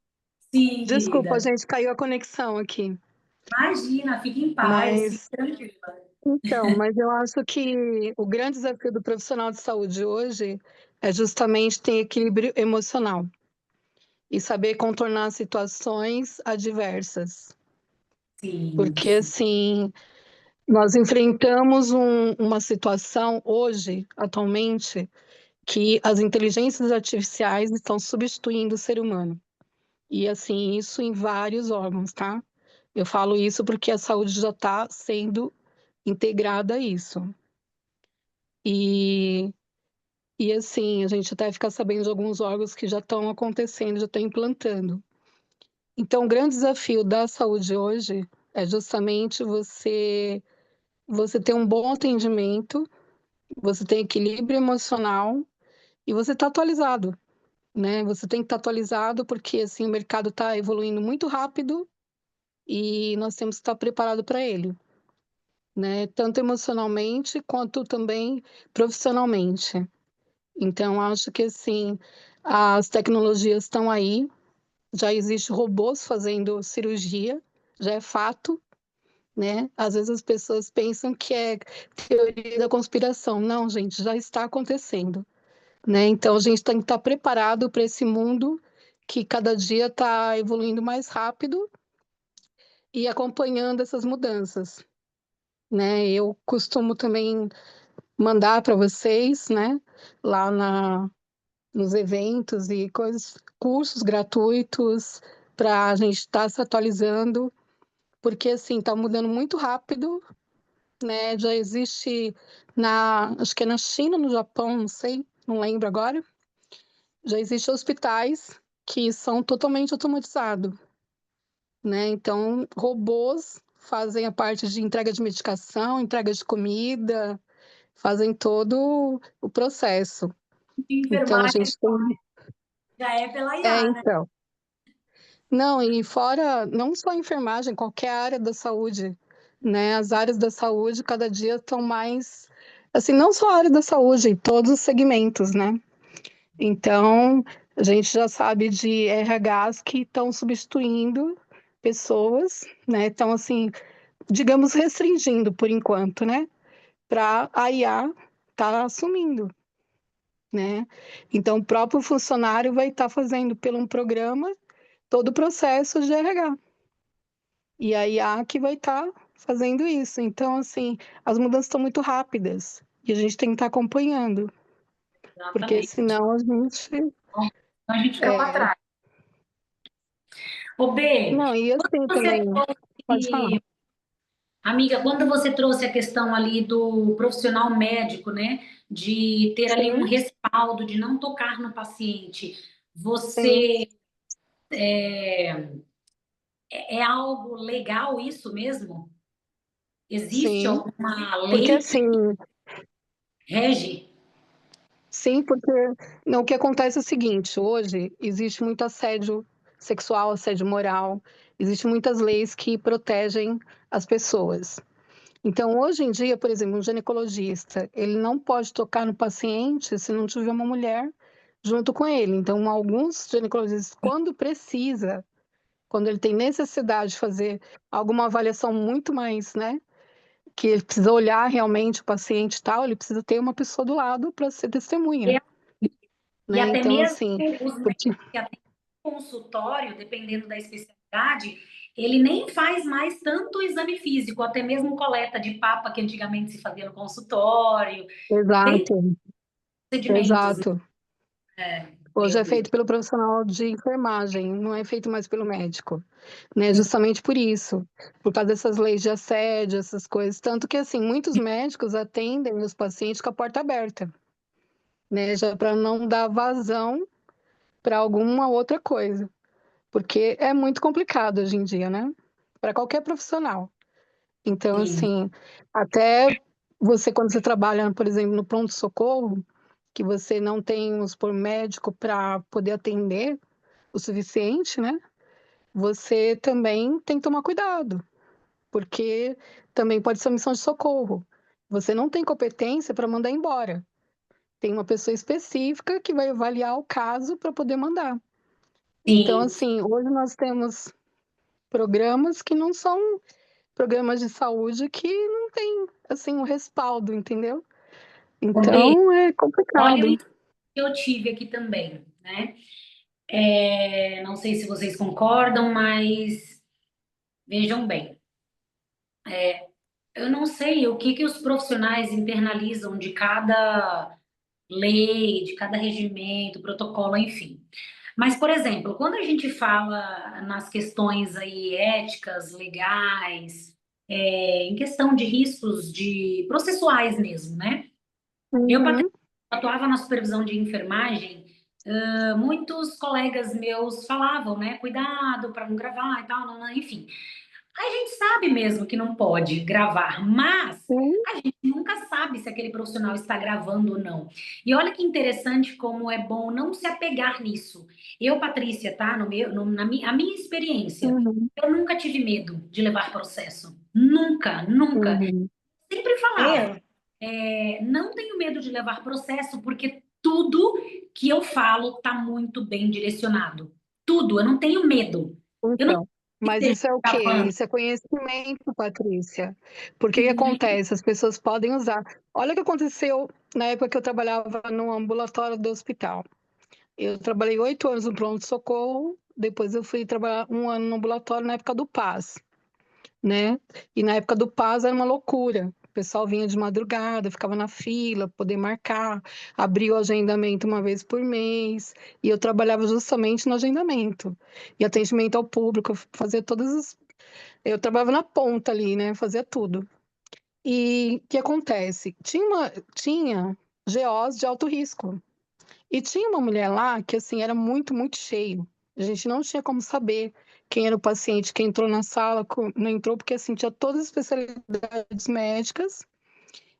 Sim, Desculpa, querida. gente, caiu a conexão aqui. Imagina, fique em paz, fique Mas, tranquila. mas eu acho que o grande desafio do profissional de saúde hoje é justamente ter equilíbrio emocional e saber contornar situações adversas. Sim, Porque, sim, assim, nós enfrentamos uma situação hoje, atualmente, que as inteligências artificiais estão substituindo o ser humano. E, assim, isso em vários órgãos, tá? Eu falo isso porque a saúde já está sendo integrada a isso. E, assim, a gente até fica sabendo de alguns órgãos que já estão acontecendo, já estão implantando. Então, o grande desafio da saúde hoje é justamente você ter um bom atendimento, você ter equilíbrio emocional e você tá atualizado, né? Você tem que estar atualizado porque assim o mercado está evoluindo muito rápido e nós temos que estar preparado para ele, né? Tanto emocionalmente quanto também profissionalmente. Então, acho que assim as tecnologias estão aí, já existe robôs fazendo cirurgia, já é fato, né? Às vezes as pessoas pensam que é teoria da conspiração. Não, gente, já está acontecendo, né? Então a gente tem que estar preparado para esse mundo que cada dia está evoluindo mais rápido e acompanhando essas mudanças, né? Eu costumo também mandar para vocês, né? Lá nos eventos e coisas, cursos gratuitos para a gente estar se atualizando, porque assim está mudando muito rápido, né? Já existe acho que é na China, no Japão, não sei, não lembro agora, já existem hospitais que são totalmente automatizados, né? Então, robôs fazem a parte de entrega de medicação, entrega de comida, fazem todo o processo. Então, a Enfermagem gente tem... já é pela IA, né? Então. Não, e fora, não só a enfermagem, qualquer área da saúde, né? As áreas da saúde cada dia estão mais, assim, não só a área da saúde, todos os segmentos, né? Então, a gente já sabe de RHs que estão substituindo pessoas, né? Estão, assim, digamos, restringindo por enquanto, né? Para a IA tá assumindo, né? Então, o próprio funcionário vai estar fazendo pelo um programa todo o processo de RH. E a IA que vai estar fazendo isso. Então, assim, as mudanças estão muito rápidas e a gente tem que estar acompanhando, porque Exatamente. senão a gente... Então, a gente fica para É... trás. Ô, B, Não, e assim você também, pode falar. trouxe, amiga, quando você trouxe a questão ali do profissional médico, né, de ter ali um Sim, respaldo, de não tocar no paciente, sim, você é algo legal isso mesmo? Existe sim. alguma Porque lei que assim, rege? sim, porque não, o que acontece é o seguinte, hoje existe muito assédio sexual, assédio moral, existem muitas leis que protegem as pessoas. Então, hoje em dia, por exemplo, um ginecologista, ele não pode tocar no paciente se não tiver uma mulher junto com ele. Então, alguns ginecologistas, quando precisa, quando ele tem necessidade de fazer alguma avaliação muito mais, né, que ele precisa olhar realmente o paciente e tal, ele precisa ter uma pessoa do lado para ser testemunha, E né? até Então, mesmo assim, os médicos porque... que atendem consultório, dependendo da especialidade, ele nem faz mais tanto exame físico, até mesmo coleta de papa que antigamente se fazia no consultório. Tem Exato, procedimentos. exato. Hoje Meu é Deus. feito pelo profissional de enfermagem, não é feito mais pelo médico, né? Justamente por isso, por causa dessas leis de assédio, essas coisas. Tanto que, assim, muitos médicos atendem os pacientes com a porta aberta, né? Já para não dar vazão para alguma outra coisa. Porque é muito complicado hoje em dia, né? Para qualquer profissional. Então, Sim. assim, até você, quando você trabalha, por exemplo, no pronto-socorro, que você não tem, vamos supor, médico para poder atender o suficiente, né? Você também tem que tomar cuidado, porque também pode ser uma missão de socorro. Você não tem competência para mandar embora. Tem uma pessoa específica que vai avaliar o caso para poder mandar. Então, Sim. assim, hoje nós temos programas que não são programas de saúde que não tem, assim, um respaldo, entendeu? Ô, B, Então, é olha o complicado. que eu tive aqui também, né? Não sei se vocês concordam, mas vejam bem. Eu não sei o que os profissionais internalizam de cada lei, de cada regimento, protocolo, enfim. Mas, por exemplo, quando a gente fala nas questões aí éticas, legais, em questão de riscos de processuais mesmo, né? Eu Uhum, atuava na supervisão de enfermagem, muitos colegas meus falavam, né? Cuidado para não gravar e tal, enfim. A gente sabe mesmo que não pode gravar, mas sim, a gente nunca sabe se aquele profissional está gravando ou não. E olha que interessante como é bom não se apegar nisso. Eu, Patrícia, tá? No meu, no- na minha, a minha experiência, uhum, eu nunca tive medo de levar processo. Nunca, nunca. uhum. Sempre falava, É, não tenho medo de levar processo, porque tudo que eu falo está muito bem direcionado. Tudo, eu não tenho medo. Eu não Então, mas tenho isso é o quê? gravando. Isso é conhecimento, Patrícia. Porque o que acontece? As pessoas podem usar. Olha o que aconteceu na época que eu trabalhava no ambulatório do hospital. Eu trabalhei 8 anos no pronto-socorro, depois eu fui trabalhar 1 ano no ambulatório na época do PAS, né? E na época do PAS era uma loucura. O pessoal vinha de madrugada, ficava na fila, poder marcar, abria o agendamento uma vez por mês, e eu trabalhava justamente no agendamento. E atendimento ao público, eu fazia todas as. Eu trabalhava na ponta ali, né? Fazia tudo. E o que acontece? Tinha GOs de alto risco. E tinha uma mulher lá que, assim, era muito, muito cheio. A gente não tinha como saber quem era o paciente, quem entrou na sala, não entrou, porque, assim, tinha todas as especialidades médicas.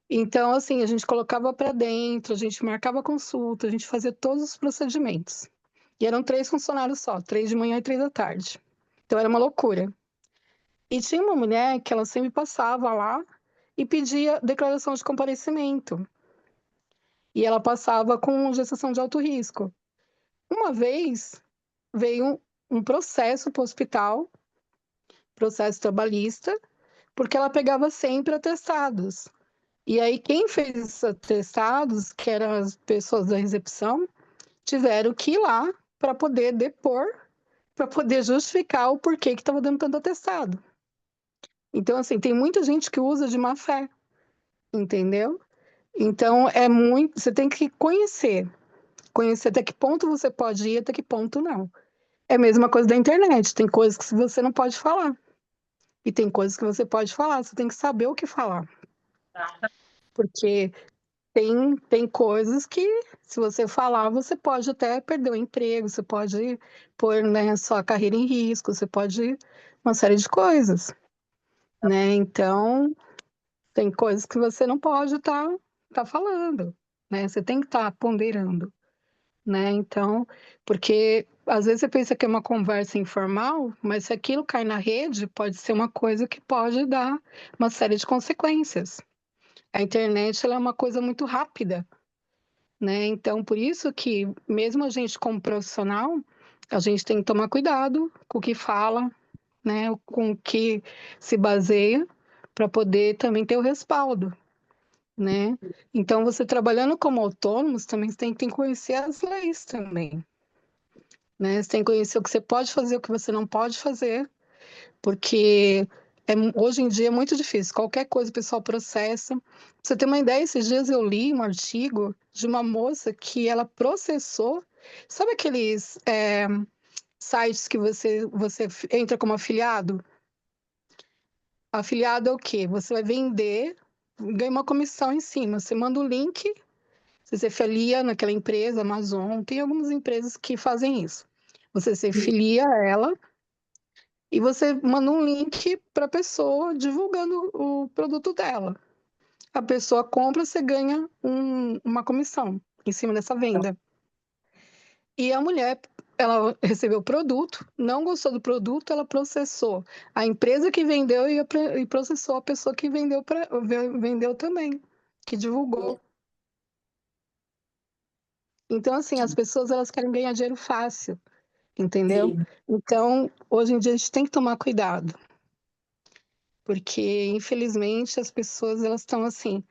Então, assim, a gente colocava para dentro, a gente marcava consulta, a gente fazia todos os procedimentos. E eram 3 funcionários só, 3 de manhã e 3 da tarde. Então, era uma loucura. E tinha uma mulher que ela sempre passava lá e pedia declaração de comparecimento. E ela passava com gestação de alto risco. Uma vez, veio um processo para o hospital, processo trabalhista, porque ela pegava sempre atestados. E aí, quem fez esses atestados, que eram as pessoas da recepção, tiveram que ir lá para poder depor, para poder justificar o porquê que estava dando tanto atestado. Então, assim, tem muita gente que usa de má fé, entendeu? Então, você tem que conhecer até que ponto você pode ir, até que ponto não. É a mesma coisa da internet, tem coisas que você não pode falar. E tem coisas que você pode falar, você tem que saber o que falar. Porque tem coisas que, se você falar, você pode até perder o emprego, você pode pôr, né, sua carreira em risco, você pode uma série de coisas, né? Então, tem coisas que você não pode tá falando, né? Você tem que estar ponderando, né? Então, porque às vezes você pensa que é uma conversa informal, mas se aquilo cai na rede, pode ser uma coisa que pode dar uma série de consequências. A internet ela é uma coisa muito rápida, né? Então, por isso que mesmo a gente como profissional, a gente tem que tomar cuidado com o que fala, né? Com o que se baseia, para poder também ter o respaldo, né? Então, você trabalhando como autônomo, você também tem que conhecer as leis também, né? Você tem que conhecer o que você pode fazer, o que você não pode fazer, porque hoje em dia é muito difícil. Qualquer coisa o pessoal processa. Pra você ter uma ideia, esses dias eu li um artigo de uma moça que ela processou. Sabe aqueles sites que você entra como afiliado? Afiliado é o quê? Você vai vender, ganha uma comissão em cima. Você manda o link, você se filia naquela empresa, Amazon. Tem algumas empresas que fazem isso. Você se filia a ela e você manda um link para a pessoa divulgando o produto dela. A pessoa compra, você ganha uma comissão em cima dessa venda. E a mulher, ela recebeu o produto, não gostou do produto, ela processou a empresa que vendeu e processou a pessoa que vendeu também, que divulgou. Então, assim, as pessoas elas querem ganhar dinheiro fácil, entendeu? Sim. Então, hoje em dia a gente tem que tomar cuidado, porque infelizmente as pessoas elas estão assim.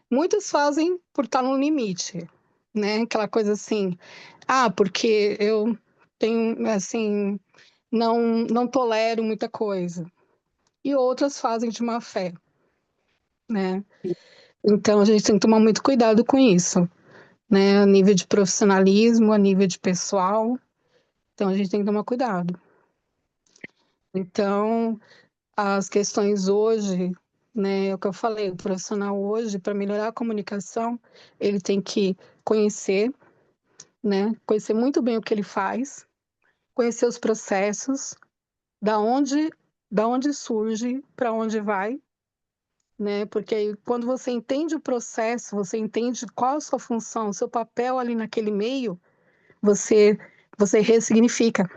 Muitos fazem por estar no limite, né? Aquela coisa assim, porque eu tenho, assim, não tolero muita coisa. E outras fazem de má fé, né? Então a gente tem que tomar muito cuidado com isso, né? A nível de profissionalismo, a nível de pessoal, Então, a gente tem que tomar cuidado. Então, as questões hoje, né, é o que eu falei, o profissional hoje, para melhorar a comunicação, ele tem que conhecer, né, conhecer muito bem o que ele faz, conhecer os processos, da onde, da onde surge, para onde vai, né, porque aí, quando você entende o processo, você entende qual a sua função, o seu papel ali naquele meio, você, você ressignifica,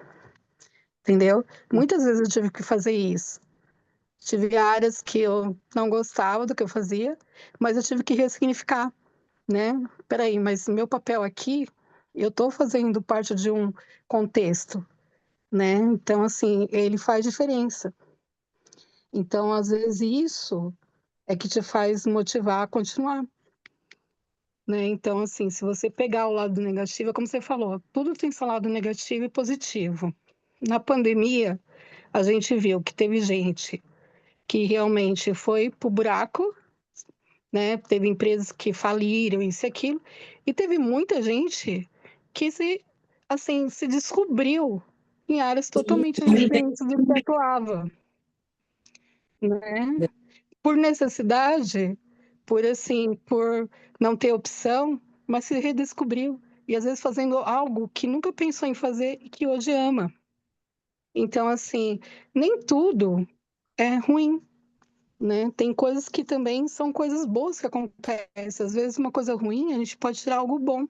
entendeu? Muitas vezes eu tive que fazer isso. Tive áreas que eu não gostava do que eu fazia, mas eu tive que ressignificar, né? Peraí, mas meu papel aqui, eu estou fazendo parte de um contexto, né? Então, assim, ele faz diferença. Então, às vezes, isso é que te faz motivar a continuar, né? Então, assim, se você pegar o lado negativo, é como você falou, tudo tem seu lado negativo e positivo. Na pandemia, a gente viu que teve gente que realmente foi pro buraco, né? Teve empresas que faliram, isso e aquilo, e teve muita gente que assim, se descobriu em áreas totalmente diferentes do que atuava, né? Por necessidade, por assim, por não ter opção, mas se redescobriu e às vezes fazendo algo que nunca pensou em fazer e que hoje ama. Então, assim, nem tudo é ruim, né? Tem coisas que também são coisas boas que acontecem. Às vezes, uma coisa ruim, a gente pode tirar algo bom,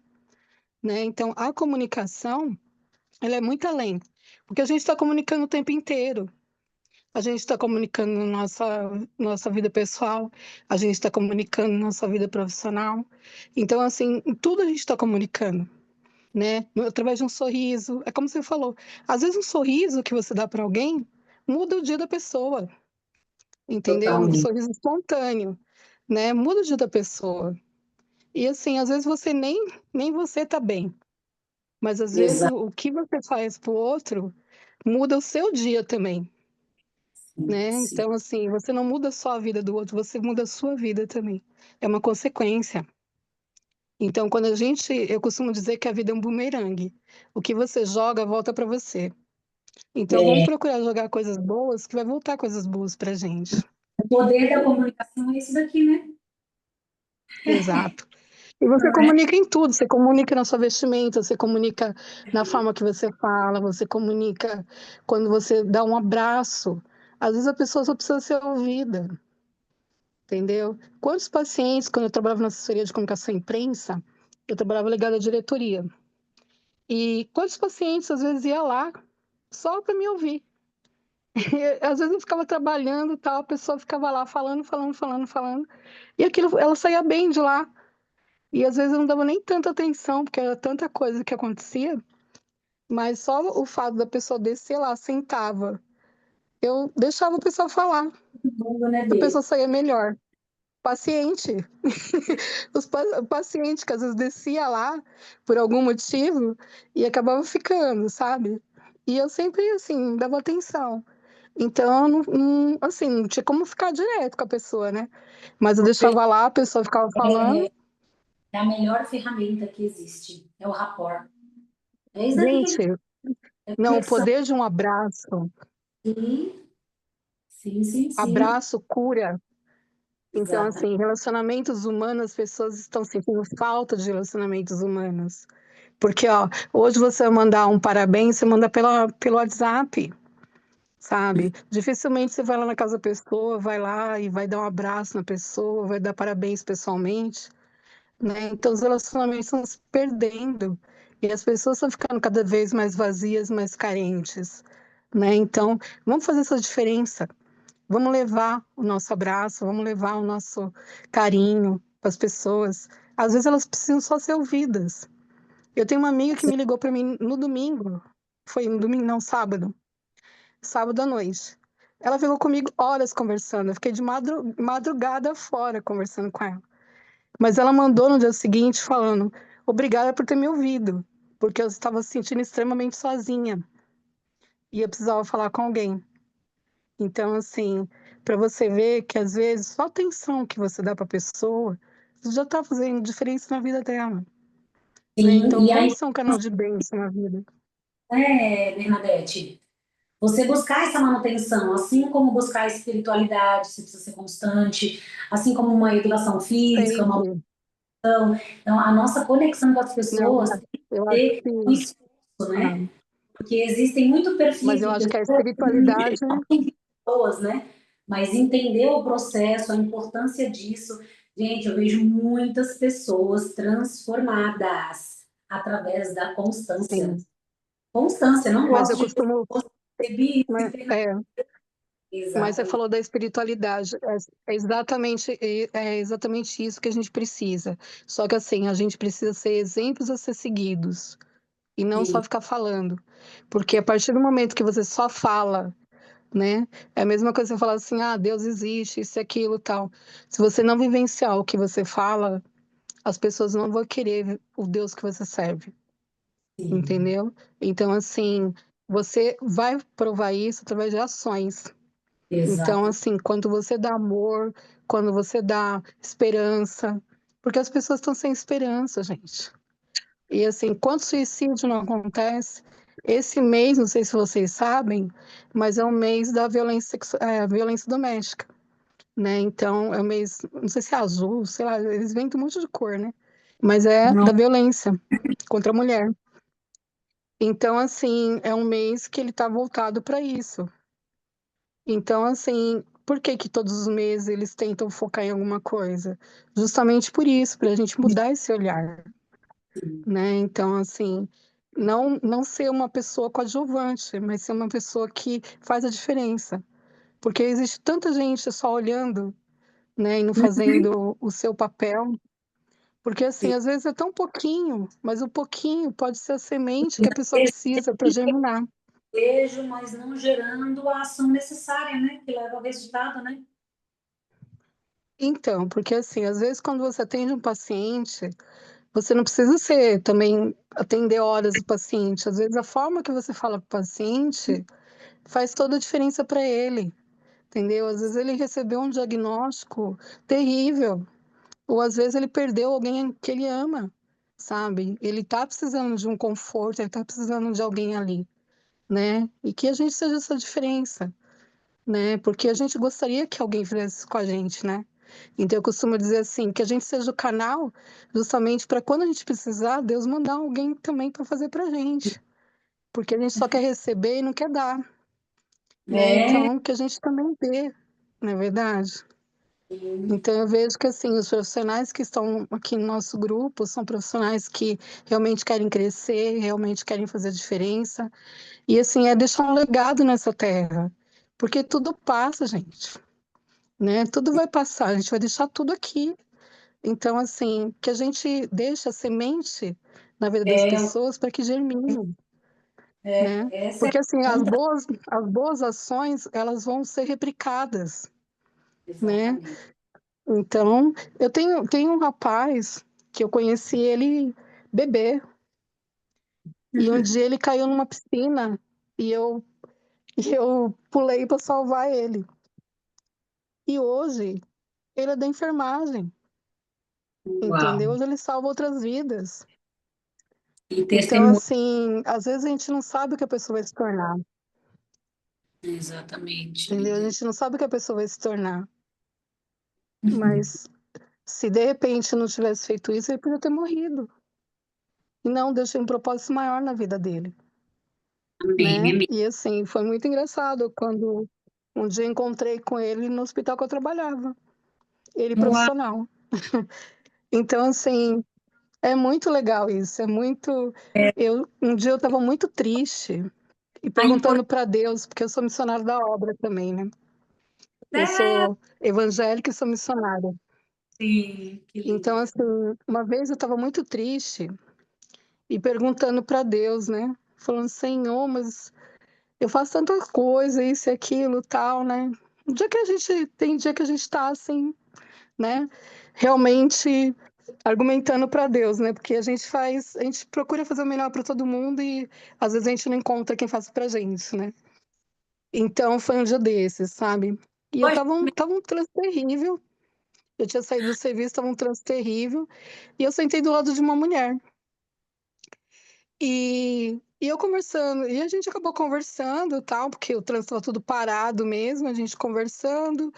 né? Então, a comunicação, ela é muito além, porque a gente está comunicando o tempo inteiro. A gente está comunicando nossa vida pessoal, a gente está comunicando nossa vida profissional. Então, assim, em tudo a gente está comunicando, né? Através de um sorriso. É como você falou, às vezes um sorriso que você dá para alguém muda o dia da pessoa, entendeu? Um Totalmente. sorriso espontâneo, né? Muda o dia da pessoa. E assim, às vezes você nem você tá bem, mas às vezes Exato. o que você faz pro outro muda o seu dia também, né? Sim. Então assim, você não muda só a vida do outro, você muda a sua vida também. É uma consequência. Então, quando eu costumo dizer que a vida é um bumerangue. O que você joga volta para você. Então, vamos É, procurar jogar coisas boas, que vai voltar coisas boas pra gente. o poder da comunicação é isso daqui, né? Exato. E você Não é? comunica em tudo, você comunica na sua vestimenta, você comunica na forma que você fala, você comunica quando você dá um abraço. Às vezes a pessoa só precisa ser ouvida, entendeu? Quantos pacientes, quando eu trabalhava na assessoria de comunicação e imprensa, eu trabalhava ligada à diretoria. E quantos pacientes às vezes ia lá só para me ouvir? E, às vezes eu ficava trabalhando e tal, a pessoa ficava lá falando, falando, falando, falando. E aquilo, ela saía bem de lá. E às vezes eu não dava nem tanta atenção, porque era tanta coisa que acontecia, mas só o fato da pessoa descer lá, sentava, eu deixava a pessoa falar, Todo mundo, né, a Bê? pessoa saía melhor. Paciente, o paciente que às vezes descia lá por algum motivo e acabava ficando, sabe? E eu sempre, assim, dava atenção. Então, assim, não tinha como ficar direto com a pessoa, né? Mas eu deixava lá, a pessoa ficava falando. É a melhor ferramenta que existe. É o rapport. É isso daqui que a gente Gente, é não, o conexão. poder de um abraço. Sim, sim, sim, sim. Abraço cura. Então, Exatamente. assim, relacionamentos humanos, as pessoas estão sentindo falta de relacionamentos humanos. Porque, ó, hoje você vai mandar um parabéns, você manda pelo WhatsApp, sabe? Dificilmente você vai lá na casa da pessoa, vai lá e vai dar um abraço na pessoa, vai dar parabéns pessoalmente, né? Então, os relacionamentos estão se perdendo e as pessoas estão ficando cada vez mais vazias, mais carentes, né? Então, vamos fazer essa diferença. Vamos levar o nosso abraço, vamos levar o nosso carinho para as pessoas. Às vezes elas precisam só ser ouvidas. Eu tenho uma amiga que me ligou para mim no domingo, foi no domingo, não, sábado à noite. Ela ficou comigo horas conversando, eu fiquei de madrugada fora conversando com ela. Mas ela mandou no dia seguinte falando: obrigada por ter me ouvido, porque eu estava se sentindo extremamente sozinha e eu precisava falar com alguém. Então, assim, para você ver que às vezes só a atenção que você dá para a pessoa já está fazendo diferença na vida dela, né? Sim, Então, e vamos aí ser um canal de bênção na vida. né, Bernadette? Você buscar essa manutenção, assim como buscar a espiritualidade, você precisa ser constante, assim como uma educação física, uma... Sempre. Então, a nossa conexão com as Não, pessoas tem que eu acho ter que, um esforço, né? ah, Porque existem muito mas perfis eu de acho que a pessoas espiritualidade, pessoas, né? Mas entender o processo, a importância disso. Gente, eu vejo muitas pessoas transformadas através da constância. sim. Constância, não Mas eu gosto de costumo, pessoas que recebi né, isso. mas você Exatamente. falou da espiritualidade, é exatamente isso que a gente precisa. Só que assim, a gente precisa ser exemplos a ser seguidos e não só ficar falando. Porque a partir do momento que você só fala, né, é a mesma coisa que você falar assim, ah, Deus existe, isso e aquilo, tal. Se você não vivenciar o que você fala, as pessoas não vão querer o Deus que você serve, Sim, entendeu? Então, assim, você vai provar isso através de ações. Então, exato. assim, quando você dá amor, quando você dá esperança, porque as pessoas estão sem esperança, gente. E assim, quanto suicídio não acontece? Esse mês, não sei se vocês sabem, mas é o mês da violência doméstica, né? Então, é o mês, não sei se é azul, sei lá, eles vêm de um monte de cor, né? Mas é Não, da violência contra a mulher. Então, assim, é um mês que ele está voltado para isso. Então, assim, por que que todos os meses eles tentam focar em alguma coisa? Justamente por isso, para a gente mudar esse olhar, né? Então, assim, não ser uma pessoa coadjuvante, mas ser uma pessoa que faz a diferença. Porque existe tanta gente só olhando, né, e não fazendo o seu papel. Porque, assim, às vezes é tão pouquinho, mas o pouquinho pode ser a semente que a pessoa precisa para germinar. vejo, mas não gerando a ação necessária, né? Que leva ao resultado, né? Então, porque assim, às vezes quando você atende um paciente, você não precisa ser também atender horas o paciente. Às vezes a forma que você fala com o paciente faz toda a diferença para ele, entendeu? Às vezes ele recebeu um diagnóstico terrível, ou às vezes ele perdeu alguém que ele ama, sabe? Ele tá precisando de um conforto, ele tá precisando de alguém ali, né? E que a gente seja essa diferença, né? Porque a gente gostaria que alguém fizesse isso com a gente, né? Então eu costumo dizer assim, que a gente seja o canal justamente para quando a gente precisar, Deus mandar alguém também para fazer para a gente. Porque a gente só quer receber e não quer dar, né? É, Então que a gente também dê, não é verdade? Então eu vejo que assim, os profissionais que estão aqui no nosso grupo são profissionais que realmente querem crescer, realmente querem fazer diferença. E assim, é deixar um legado nessa terra. Porque tudo passa, gente, né? Tudo vai passar, a gente vai deixar tudo aqui. Então, assim, que a gente deixe a semente na vida das é, pessoas para que germine, né? essa é Porque, assim, a conta. as boas ações, elas vão ser replicadas, né? Exatamente. Então, tenho um rapaz que eu conheci ele bebê, e um dia ele caiu numa piscina e eu pulei para salvar ele. E hoje ele é da enfermagem, Uau. entendeu? Hoje ele salva outras vidas. E Então, testemunho. assim, às vezes a gente não sabe o que a pessoa vai se tornar, Exatamente, entendeu? A líder. gente não sabe o que a pessoa vai se tornar. Mas se de repente não tivesse feito isso, ele podia ter morrido. E não, Deus tinha um propósito maior na vida dele, Amém, minha né? amiga. E assim, foi muito engraçado quando um dia encontrei com ele no hospital que eu trabalhava, ele Uau. profissional. Então, assim, é muito legal isso, é muito. Um dia eu estava muito triste e A perguntando importância para Deus, porque eu sou missionária da obra também, né? Eu é, sou evangélica e sou missionária. sim, que Então, lindo. assim, uma vez eu estava muito triste e perguntando para Deus, né? Falando, Senhor, mas eu faço tanta coisa, isso e aquilo, tal, né? Tem dia que a gente está assim, né? Realmente argumentando para Deus, né? Porque a gente procura fazer o melhor para todo mundo e às vezes a gente não encontra quem faça pra gente, né? Então foi um dia desses, sabe? E eu Hoje, tava um trânsito terrível. Eu tinha saído do serviço, tava um trânsito terrível. E eu sentei do lado de uma mulher. E E eu conversando, e a gente acabou conversando, tal, porque o trânsito estava tudo parado mesmo, a gente conversando.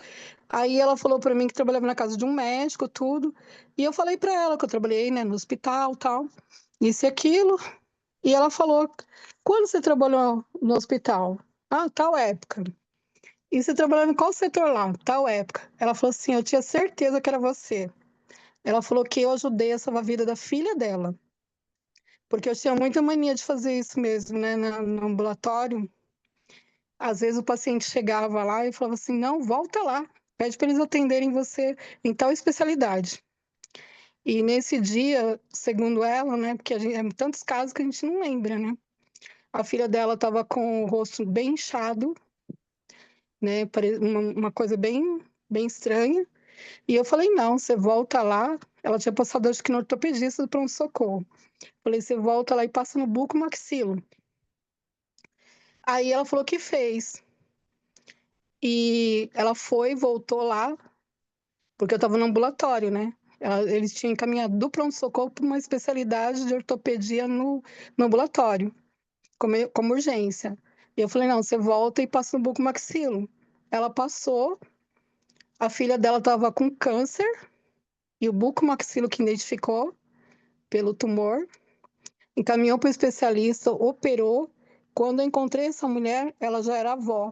Aí ela falou para mim que trabalhava na casa de um médico, tudo. E eu falei para ela que eu trabalhei, né, no hospital, tal, isso e aquilo. E ela falou: "Quando você trabalhou no hospital?" "Ah, tal época." "E você trabalhou em qual setor lá?" "Tal época." Ela falou assim: "Eu tinha certeza que era você." Ela falou que eu ajudei a salvar a vida da filha dela, porque eu tinha muita mania de fazer isso mesmo, né, no ambulatório. Às vezes o paciente chegava lá e falava assim: "Não, volta lá, pede para eles atenderem você em tal especialidade." E nesse dia, segundo ela, né, porque é tantos casos que a gente não lembra, né? A filha dela estava com o rosto bem inchado, né, uma coisa bem estranha. E eu falei: "Não, você volta lá." Ela tinha passado, acho que no ortopedista do pronto-socorro. Falei: "Você volta lá e passa no bucomaxilo." Aí ela falou que fez. E ela foi, voltou lá, porque eu estava no ambulatório, né? Eles tinham encaminhado do pronto-socorro para uma especialidade de ortopedia no ambulatório, como urgência. E eu falei: "Não, você volta e passa no bucomaxilo." Ela passou, a filha dela estava com câncer, e o bucomaxilo que identificou pelo tumor, encaminhou para o especialista, operou. Quando eu encontrei essa mulher, ela já era avó.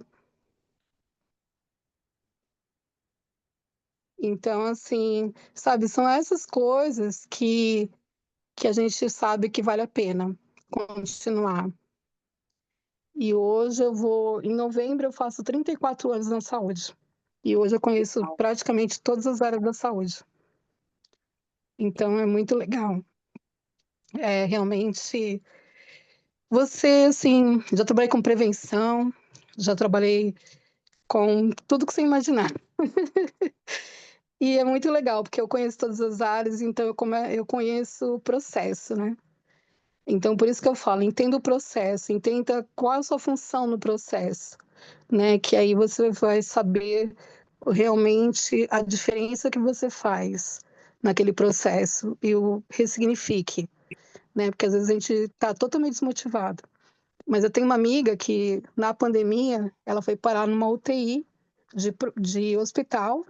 Então, assim, sabe, são essas coisas que a gente sabe que vale a pena continuar. E hoje em novembro eu faço 34 anos na saúde. E hoje eu conheço praticamente todas as áreas da saúde. Então é muito legal. É realmente você, assim, já trabalhei com prevenção, já trabalhei com tudo que você imaginar. E é muito legal, porque eu conheço todas as áreas, então eu conheço o processo, né? Então, por isso que eu falo, entenda o processo, entenda qual é a sua função no processo, né? Que aí você vai saber realmente a diferença que você faz naquele processo e o ressignifique, né? Porque às vezes a gente está totalmente desmotivado. Mas eu tenho uma amiga que, na pandemia, ela foi parar numa UTI de hospital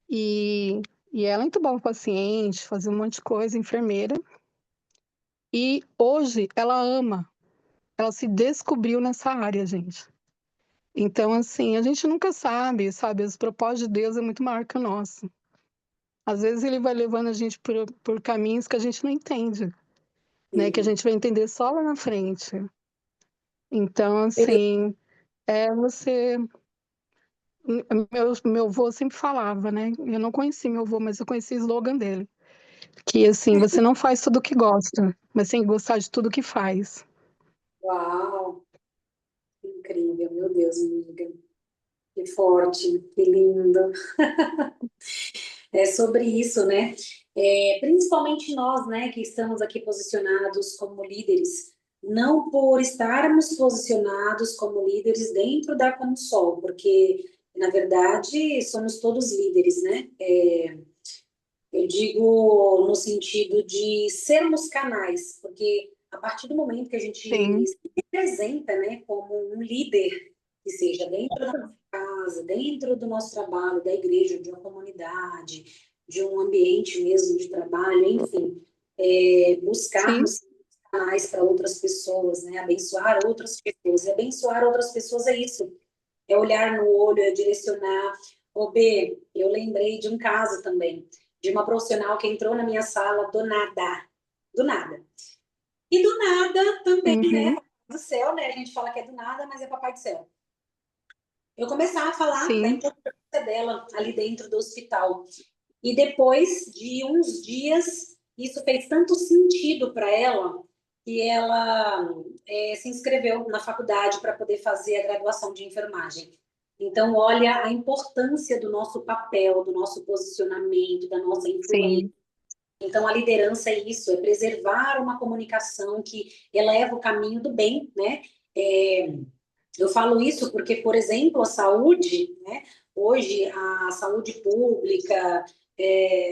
e, e ela entubava o paciente, fazia um monte de coisa, enfermeira. E hoje ela se descobriu nessa área, gente. Então, assim, a gente nunca sabe? Os propósitos de Deus é muito maior que o nosso. Às vezes ele vai levando a gente por caminhos que a gente não entende, né? Que a gente vai entender só lá na frente. Então, assim, você... Meu avô sempre falava, né? Eu não conheci meu avô, mas eu conheci o slogan dele. Que, assim, você não faz tudo o que gosta, mas tem que gostar de tudo que faz. Uau, incrível, meu Deus, amiga. Que forte, que lindo. É sobre isso, né? Principalmente nós, né, que estamos aqui posicionados como líderes, não por estarmos posicionados como líderes dentro da Consol, porque, na verdade, somos todos líderes, né? Eu digo no sentido de sermos canais, porque a partir do momento que a gente Sim, se representa, né, como um líder, que seja dentro da nossa casa, dentro do nosso trabalho, da igreja, de uma comunidade, de um ambiente mesmo de trabalho, enfim, sim, buscarmos canais para outras pessoas, né, abençoar outras pessoas. E abençoar outras pessoas é isso, é olhar no olho, é direcionar. Ô, B, eu lembrei de um caso também, de uma profissional que entrou na minha sala do nada, do nada. E do nada também, né, uhum, do céu, né, a gente fala que é do nada, mas é papai do céu. Eu começava a falar da sim, importância dela ali dentro do hospital. E depois de uns dias, isso fez tanto sentido para ela, que ela se inscreveu na faculdade para poder fazer a graduação de enfermagem. Então, olha a importância do nosso papel, do nosso posicionamento, da nossa influência. sim, Então, a liderança é isso, é preservar uma comunicação que eleva o caminho do bem, né? Eu falo isso porque, por exemplo, a saúde, né? Hoje, a saúde pública,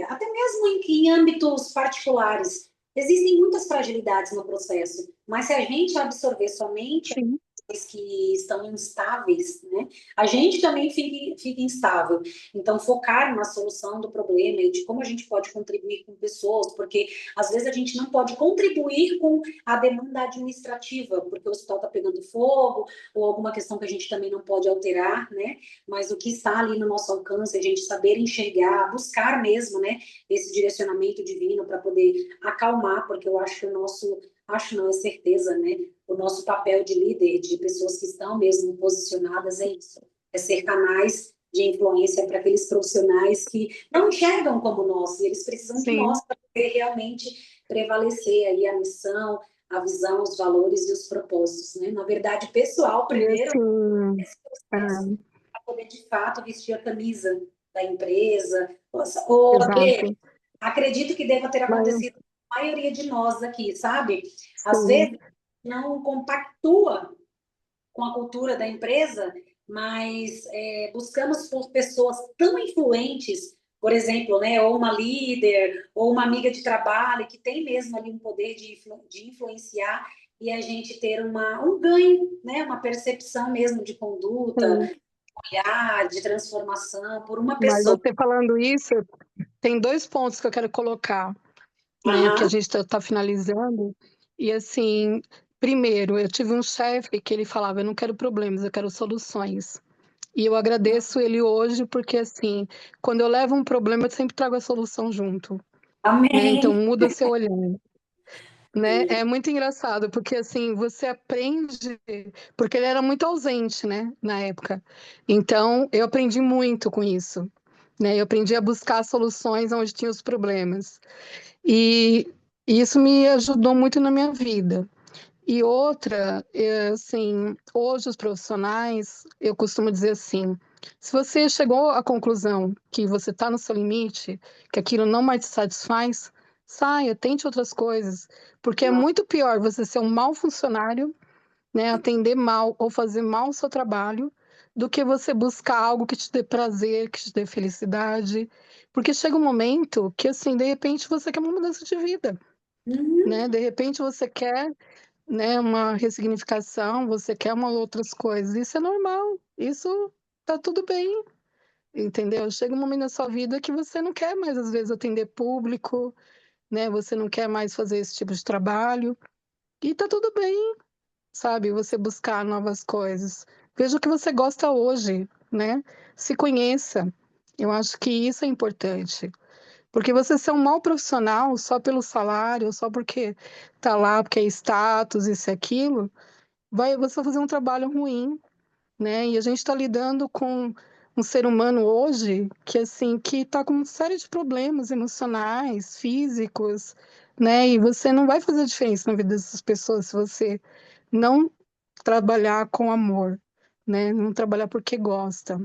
até mesmo em âmbitos particulares, existem muitas fragilidades no processo, mas se a gente absorver somente Sim, as que estão instáveis, né, a gente também fica instável. Então, focar na solução do problema e de como a gente pode contribuir com pessoas, porque às vezes a gente não pode contribuir com a demanda administrativa, porque o hospital está pegando fogo, ou alguma questão que a gente também não pode alterar, né? Mas o que está ali no nosso alcance, a gente saber enxergar, buscar mesmo, né, esse direcionamento divino para poder acalmar, porque eu acho que o nosso, acho não, é certeza, né? O nosso papel de líder, de pessoas que estão mesmo posicionadas é isso, é ser canais de influência para aqueles profissionais que não enxergam como nós, e eles precisam de nós sim. para poder realmente prevalecer aí a missão, a visão, os valores e os propósitos, né? Na verdade, pessoal, E primeiro, assim, esse é, processo para poder, de fato, vestir a camisa da empresa. Ô, Bê, exato. acredito que deva ter Mas, acontecido com a maioria de nós aqui, sabe? Às sim, vezes, não compactua com a cultura da empresa, mas buscamos por pessoas tão influentes, por exemplo, né, ou uma líder, ou uma amiga de trabalho, que tem mesmo ali um poder de influenciar e a gente ter um ganho, né, uma percepção mesmo de conduta, sim. olhar, de transformação por uma Mas pessoa. você falando isso, tem dois pontos que eu quero colocar, né? Que a Aham, gente está finalizando. E assim, primeiro, eu tive um chefe que ele falava, eu não quero problemas, eu quero soluções. E eu agradeço ele hoje porque assim, quando eu levo um problema, eu sempre trago a solução junto, né? Então amém. muda seu olhar, né? É muito engraçado porque assim, você aprende, porque ele era muito ausente, né, na época. Então, eu aprendi muito com isso, né? Eu aprendi a buscar soluções onde tinha os problemas. E isso me ajudou muito na minha vida. E outra, assim, hoje os profissionais, eu costumo dizer assim, se você chegou à conclusão que você está no seu limite, que aquilo não mais te satisfaz, saia, tente outras coisas, porque é muito pior você ser um mau funcionário, né, atender mal ou fazer mal o seu trabalho, do que você buscar algo que te dê prazer, que te dê felicidade, porque chega um momento que, assim, de repente você quer uma mudança de vida, Uhum, né, de repente você quer, né, uma ressignificação, você quer uma outras coisas. Isso é normal, isso tá tudo bem, entendeu? Chega um momento na sua vida que você não quer mais, às vezes, atender público, né? Você não quer mais fazer esse tipo de trabalho, e tá tudo bem, sabe? Você buscar novas coisas. Veja o que você gosta hoje, né? Se conheça. Eu acho que isso é importante. Porque você ser um mau profissional só pelo salário, só porque tá lá, porque é status, isso e aquilo, você vai fazer um trabalho ruim, né? E a gente está lidando com um ser humano hoje que assim que está com uma série de problemas emocionais, físicos, né? E você não vai fazer diferença na vida dessas pessoas se você não trabalhar com amor, né? Não trabalhar porque gosta.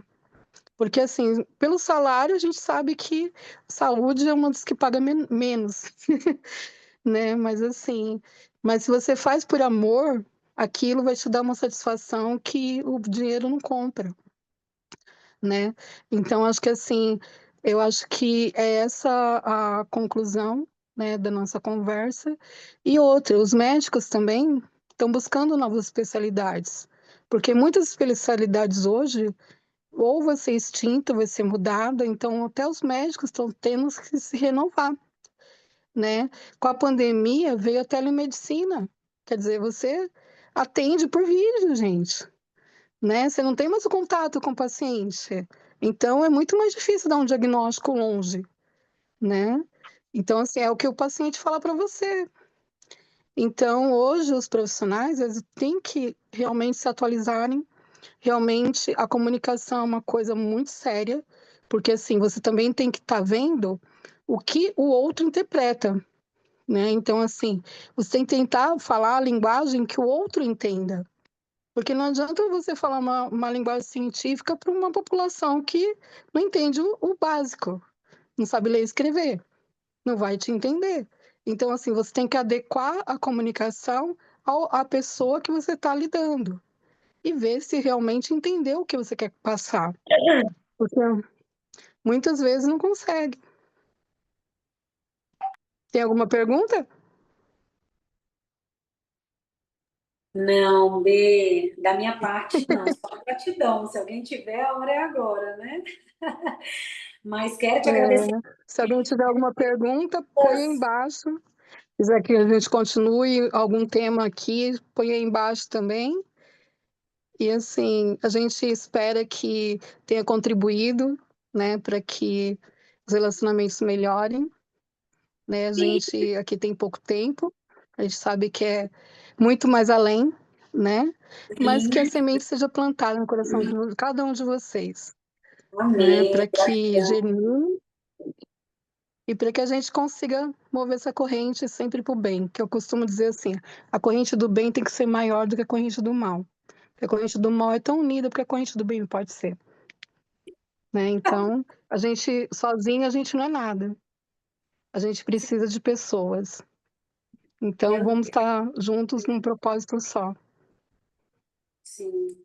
Porque assim, pelo salário a gente sabe que saúde é uma das que paga menos, né? Mas assim, mas se você faz por amor, aquilo vai te dar uma satisfação que o dinheiro não compra, né? Então acho que assim, eu acho que é essa a conclusão, né, da nossa conversa. E outra, os médicos também estão buscando novas especialidades, porque muitas especialidades hoje ou vai ser extinta, vai ser mudada, então até os médicos estão tendo que se renovar, né? Com a pandemia veio a telemedicina. Quer dizer, você atende por vídeo, gente, né? Você não tem mais o contato com o paciente. Então é muito mais difícil dar um diagnóstico longe, né? Então, assim, é o que o paciente fala para você. Então, hoje, os profissionais, eles têm que realmente se atualizarem. Realmente, a comunicação é uma coisa muito séria, porque, assim, você também tem que estar vendo o que o outro interpreta, né? Então, assim, você tem que tentar falar a linguagem que o outro entenda. Porque não adianta você falar uma linguagem científica para uma população que não entende o básico, não sabe ler e escrever, não vai te entender. Então, assim, você tem que adequar a comunicação à pessoa que você está lidando e ver se realmente entendeu o que você quer passar. Porque muitas vezes não consegue. Tem alguma pergunta? Não, B, da minha parte, não, só gratidão. Se alguém tiver, a hora é agora, né? Mas quero te agradecer. Se alguém tiver alguma pergunta, põe aí embaixo. Se quiser que a gente continue algum tema aqui, põe aí embaixo também. E assim, a gente espera que tenha contribuído, né, para que os relacionamentos melhorem, né? A gente aqui tem pouco tempo, a gente sabe que é muito mais além, né? Mas que a semente seja plantada no coração de cada um de vocês, né? Amém, Para que gratidão. germine e para que a gente consiga mover essa corrente sempre para o bem, que eu costumo dizer assim, a corrente do bem tem que ser maior do que a corrente do mal. Porque a corrente do mal é tão unida porque a corrente do bem pode ser, né? Então, a gente sozinha a gente não é nada. A gente precisa de pessoas. Então, vamos estar juntos num propósito só. Sim,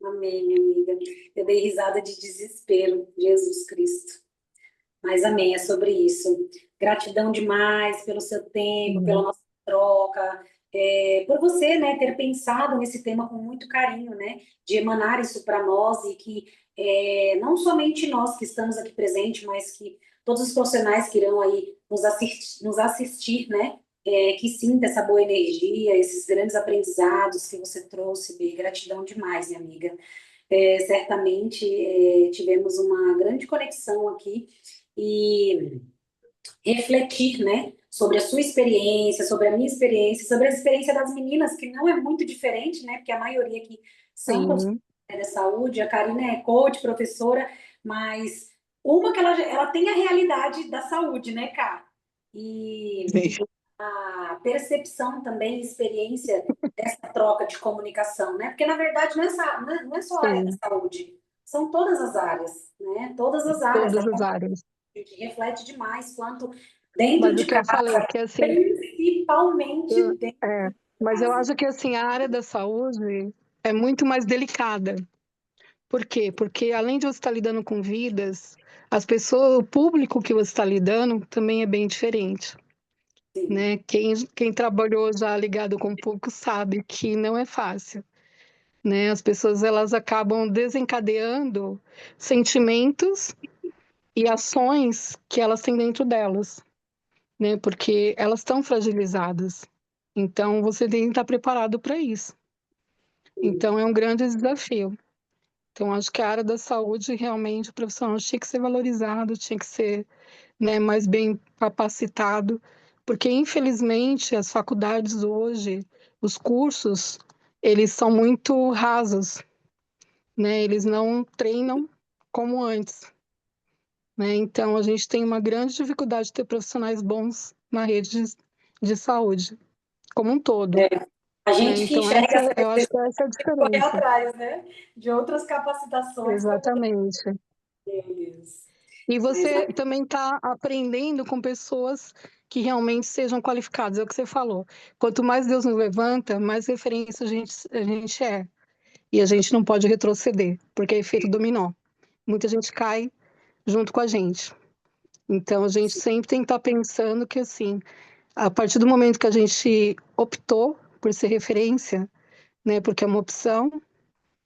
amém, minha amiga. Eu dei risada de desespero, Jesus Cristo. Mas amém, é sobre isso. Gratidão demais pelo seu tempo, pela nossa troca, por você, né, ter pensado nesse tema com muito carinho, né, de emanar isso para nós e que não somente nós que estamos aqui presentes, mas que todos os profissionais que irão aí nos assistir, né, que sinta essa boa energia, esses grandes aprendizados que você trouxe, Bê. Gratidão demais, minha amiga. Certamente tivemos uma grande conexão aqui e refletir, né, sobre a sua experiência, sobre a minha experiência, sobre a experiência das meninas, que não é muito diferente, né, porque a maioria aqui são profissionais Sim, da saúde, a Karina é coach, professora, mas uma que ela tem a realidade da saúde, né, Cá? E a percepção também, experiência dessa troca de comunicação, né? Porque, na verdade, não é só a área da sim, saúde, são todas as áreas, né? Todas as áreas. todas as áreas. Que reflete demais quanto dentro Mas de o que eu falei, casa, que assim, principalmente eu- dentro é, de mas eu casa. acho que assim, a área da saúde é muito mais delicada. Por quê? Porque além de você estar lidando com vidas, as pessoas, o público que você está lidando também é bem diferente, Sim, né? Quem trabalhou já ligado com o público sabe que não é fácil, né? As pessoas elas acabam desencadeando sentimentos e ações que elas têm dentro delas, né? Porque elas estão fragilizadas. Então você tem que estar preparado para isso. Então é um grande desafio. Então, acho que a área da saúde, realmente, o profissional tinha que ser valorizado, tinha que ser, né, mais bem capacitado, porque, infelizmente, as faculdades hoje, os cursos, eles são muito rasos, né? Eles não treinam como antes, né? Então, a gente tem uma grande dificuldade de ter profissionais bons na rede de saúde, como um todo, a né? gente que Então, enxerga essa eu acho que essa é a tem que correr diferença. atrás, né? De outras capacitações para poder Exatamente. ter isso. E Mas você também está aprendendo com pessoas que realmente sejam qualificadas, é o que você falou. Quanto mais Deus nos levanta, mais referência a gente é. E a gente não pode retroceder, porque é efeito dominó. Muita gente cai junto com a gente. Então, a gente sempre tem que estar pensando que, assim, a partir do momento que a gente optou por ser referência, né, porque é uma opção,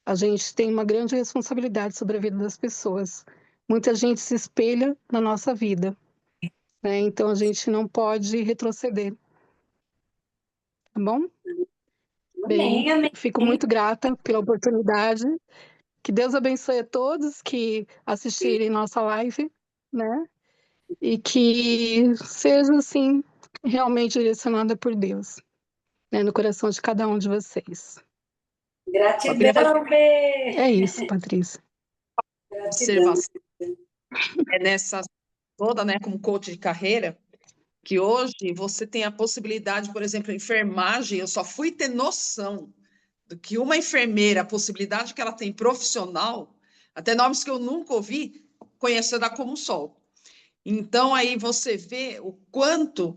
a gente tem uma grande responsabilidade sobre a vida das pessoas. Muita gente se espelha na nossa vida, né? Então a gente não pode retroceder, tá bom? Bem, amém, amém. fico muito grata pela oportunidade. Que Deus abençoe a todos que assistirem nossa live, né? E que seja assim realmente direcionada por Deus, né? No coração de cada um de vocês. Só queria fazer Gratidão, É Bê. isso, Patrícia. uma Gratidão. observação nessa toda, né, como coach de carreira, que hoje você tem a possibilidade, por exemplo, enfermagem, eu só fui ter noção do que uma enfermeira, a possibilidade que ela tem profissional, até nomes que eu nunca ouvi, conhecer da Como Sol. Então, aí você vê o quanto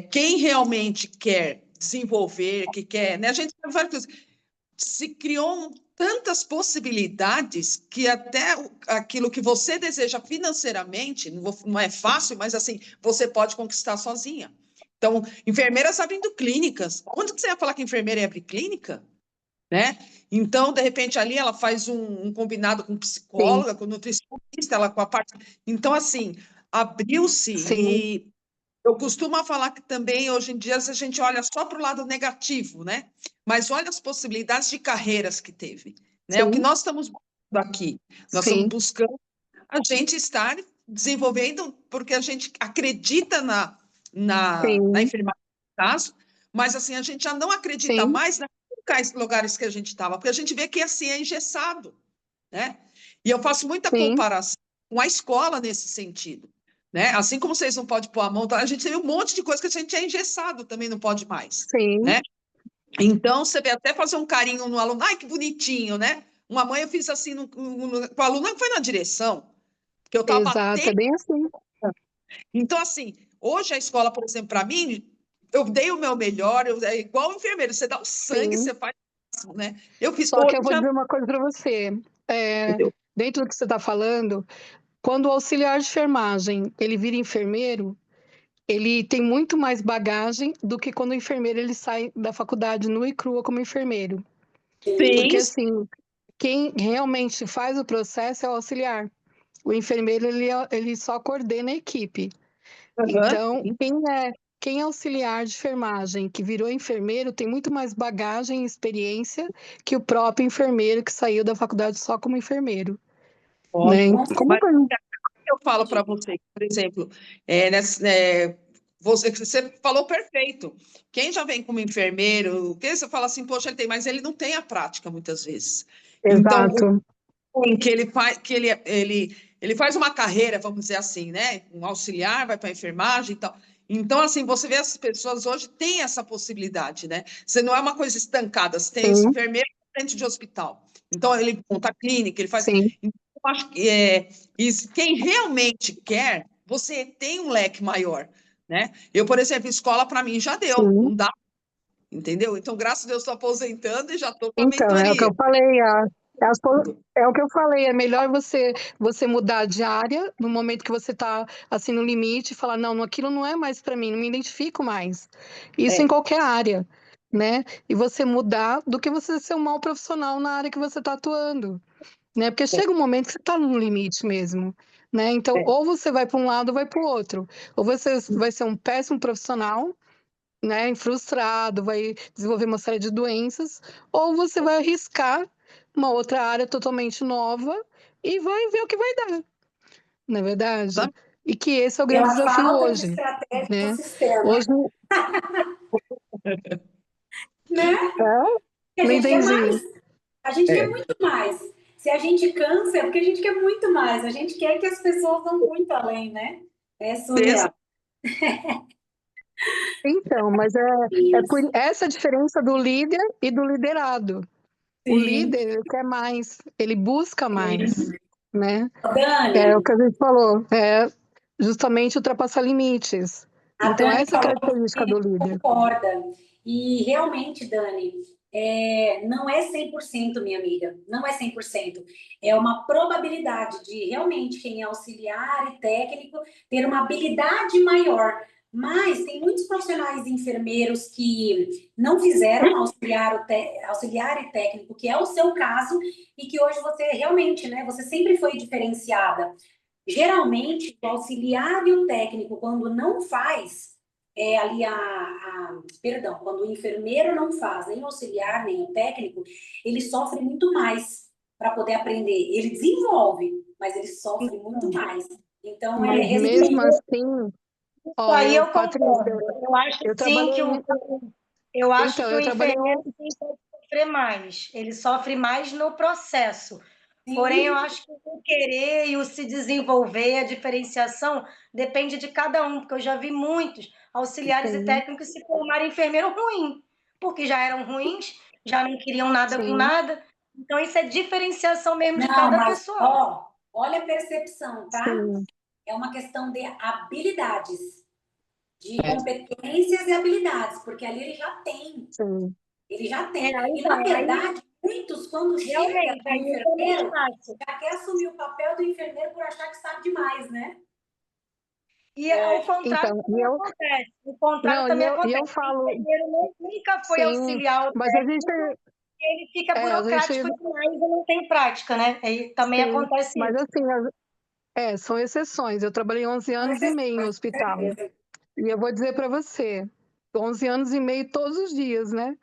quem realmente quer desenvolver, que quer, né? A gente tem várias coisas. Se criou tantas possibilidades que até aquilo que você deseja financeiramente, não é fácil, mas assim, você pode conquistar sozinha. Então, enfermeiras abrindo clínicas. Onde que você ia falar que enfermeira ia abrir clínica? Né? Então, de repente, ali ela faz um combinado com Sim, psicóloga, com nutricionista, ela com a parte. Então, assim, abriu-se sim, e eu costumo falar que também, hoje em dia, a gente olha só para o lado negativo, né? Mas olha as possibilidades de carreiras que teve, né? O que sim, nós estamos buscando aqui, nós estamos sim, buscando a gente estar desenvolvendo, porque a gente acredita na sim, enfermagem, no caso, mas assim, a gente já não acredita sim, mais naqueles lugares que a gente estava, porque a gente vê que assim é engessado, né? E eu faço muita sim, comparação com a escola nesse sentido, né? Assim como vocês não podem pôr a mão, a gente tem um monte de coisa que a gente é engessado, também não pode mais, sim, né? Então, você vê até fazer um carinho no aluno, ai, que bonitinho, né? Uma mãe eu fiz assim com o aluno, não foi na direção, que eu estava exato, é batendo. bem assim. Então, assim, hoje a escola, por exemplo, para mim, eu dei o meu melhor, é igual o enfermeiro, você dá o sangue, Sim. você faz, né? Eu fiz, Só que eu vou dizer uma coisa para você. entendeu? Dentro do que você está falando, quando o auxiliar de enfermagem ele vira enfermeiro, ele tem muito mais bagagem do que quando o enfermeiro ele sai da faculdade nua e crua como enfermeiro. Porque Sim, assim, quem realmente faz o processo é o auxiliar. O enfermeiro ele só coordena a equipe. aham, Então, sim. quem é auxiliar de enfermagem que virou enfermeiro tem muito mais bagagem e experiência que o próprio enfermeiro que saiu da faculdade só como enfermeiro, né? Óbvio. Com Como Mas foi? eu falo para você, por exemplo, você falou perfeito. Quem já vem como enfermeiro, que você fala assim, poxa, ele tem, mas ele não tem a prática muitas vezes. Então, Exato. que ele faz, ele faz uma carreira, vamos dizer assim, né? Um auxiliar, vai para a enfermagem e tal. Então, assim, você vê as pessoas hoje têm essa possibilidade, né? Você não é uma coisa estancada, você tem esse Sim, enfermeiro dentro de hospital. Então, ele monta a clínica, ele faz. sim, Então, eu acho que quem realmente quer, você tem um leque maior, né? Eu, por exemplo, escola para mim já deu, sim. não dá, entendeu? Então, graças a Deus, estou aposentando e já estou com a Então, é o que mentoria. eu falei, é o que eu falei, é melhor você mudar de área no momento que você está assim no limite e falar, não, aquilo não é mais para mim, não me identifico mais. Isso em É, qualquer área, né? E você mudar do que você ser um mau profissional na área que você está atuando, né? Porque é, chega um momento que você está no limite mesmo, né? Então, é. ou você vai para um lado ou vai para o outro. Ou você vai ser um péssimo profissional, né, frustrado, vai desenvolver uma série de doenças, ou você vai arriscar uma outra área totalmente nova e vai ver o que vai dar, não é verdade? Sabe? E que esse é o grande pela desafio falta de hoje, estratégia do né? sistema, Hoje, né? é, Que a não gente quer entendi. mais, a gente quer É. muito mais. Se a gente cansa, é porque a gente quer muito mais. A gente quer que as pessoas vão muito além, né? É surreal. Então, mas é por Isso. essa diferença do líder e do liderado. O Sim. líder, ele quer mais, ele busca mais, né? É o Dani, que a gente falou, é justamente ultrapassar limites. a Então, Dani essa é a falou característica que do líder. concorda. E realmente, Dani, não é 100%, minha amiga. Não é 100%. É uma probabilidade de realmente quem é auxiliar e técnico ter uma habilidade maior. Mas tem muitos profissionais enfermeiros que não fizeram auxiliar e técnico, que é o seu caso, e que hoje você realmente, né? Você sempre foi diferenciada. Geralmente, o auxiliar e o técnico, quando não faz, perdão, quando o enfermeiro não faz nem o auxiliar, nem o técnico, ele sofre muito mais para poder aprender. Ele desenvolve, mas ele sofre muito mais. Então, Mas mesmo resumindo, assim, Isso ó, aí eu Patrícia, concordo. Eu acho eu sim que trabalhei, eu acho então, que o eu trabalhei, enfermeiro sim pode sofrer mais. Ele sofre mais no processo. Porém, eu sim, acho que o querer e o se desenvolver, a diferenciação, depende de cada um, porque eu já vi muitos auxiliares e sim, técnicos se formarem enfermeiro ruim, porque já eram ruins, já não queriam nada com sim, nada. Então, isso é diferenciação mesmo de não, cada mas pessoa. ó, olha a percepção, tá? sim, É uma questão de habilidades. De É. competências e habilidades, porque ali ele já tem, sim. ele já É, tem. E na então, aí verdade, muitos, quando chega realmente, no aí é mais enfermeiro, fácil. já quer assumir o papel do enfermeiro por achar que sabe demais, né? E ao contrário Então, também acontece. O contrário também e acontece. eu falo, O enfermeiro nunca foi sim, auxiliar o mas a gente, técnico, ele fica a gente, burocrático demais e não tem prática, né? Aí também sim, acontece mas isso. assim, são exceções. Eu trabalhei 11 anos e meio em hospital. E eu vou dizer para você, 11 anos e meio todos os dias, né?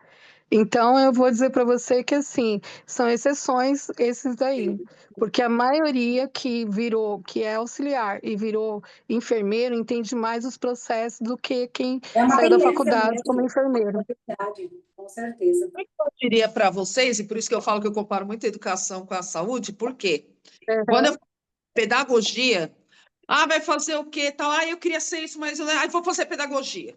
Então, eu vou dizer para você que, assim, são exceções esses daí. Porque a maioria que é auxiliar e virou enfermeiro, entende mais os processos do que quem É uma saiu da tendência faculdade como mesmo, enfermeiro. é verdade, com certeza. Eu diria para vocês, e por isso que eu falo que eu comparo muito a educação com a saúde, por quê? Quando eu Uhum. faço pedagogia, vai fazer o quê? Tal, eu queria ser isso, mas eu vou fazer pedagogia.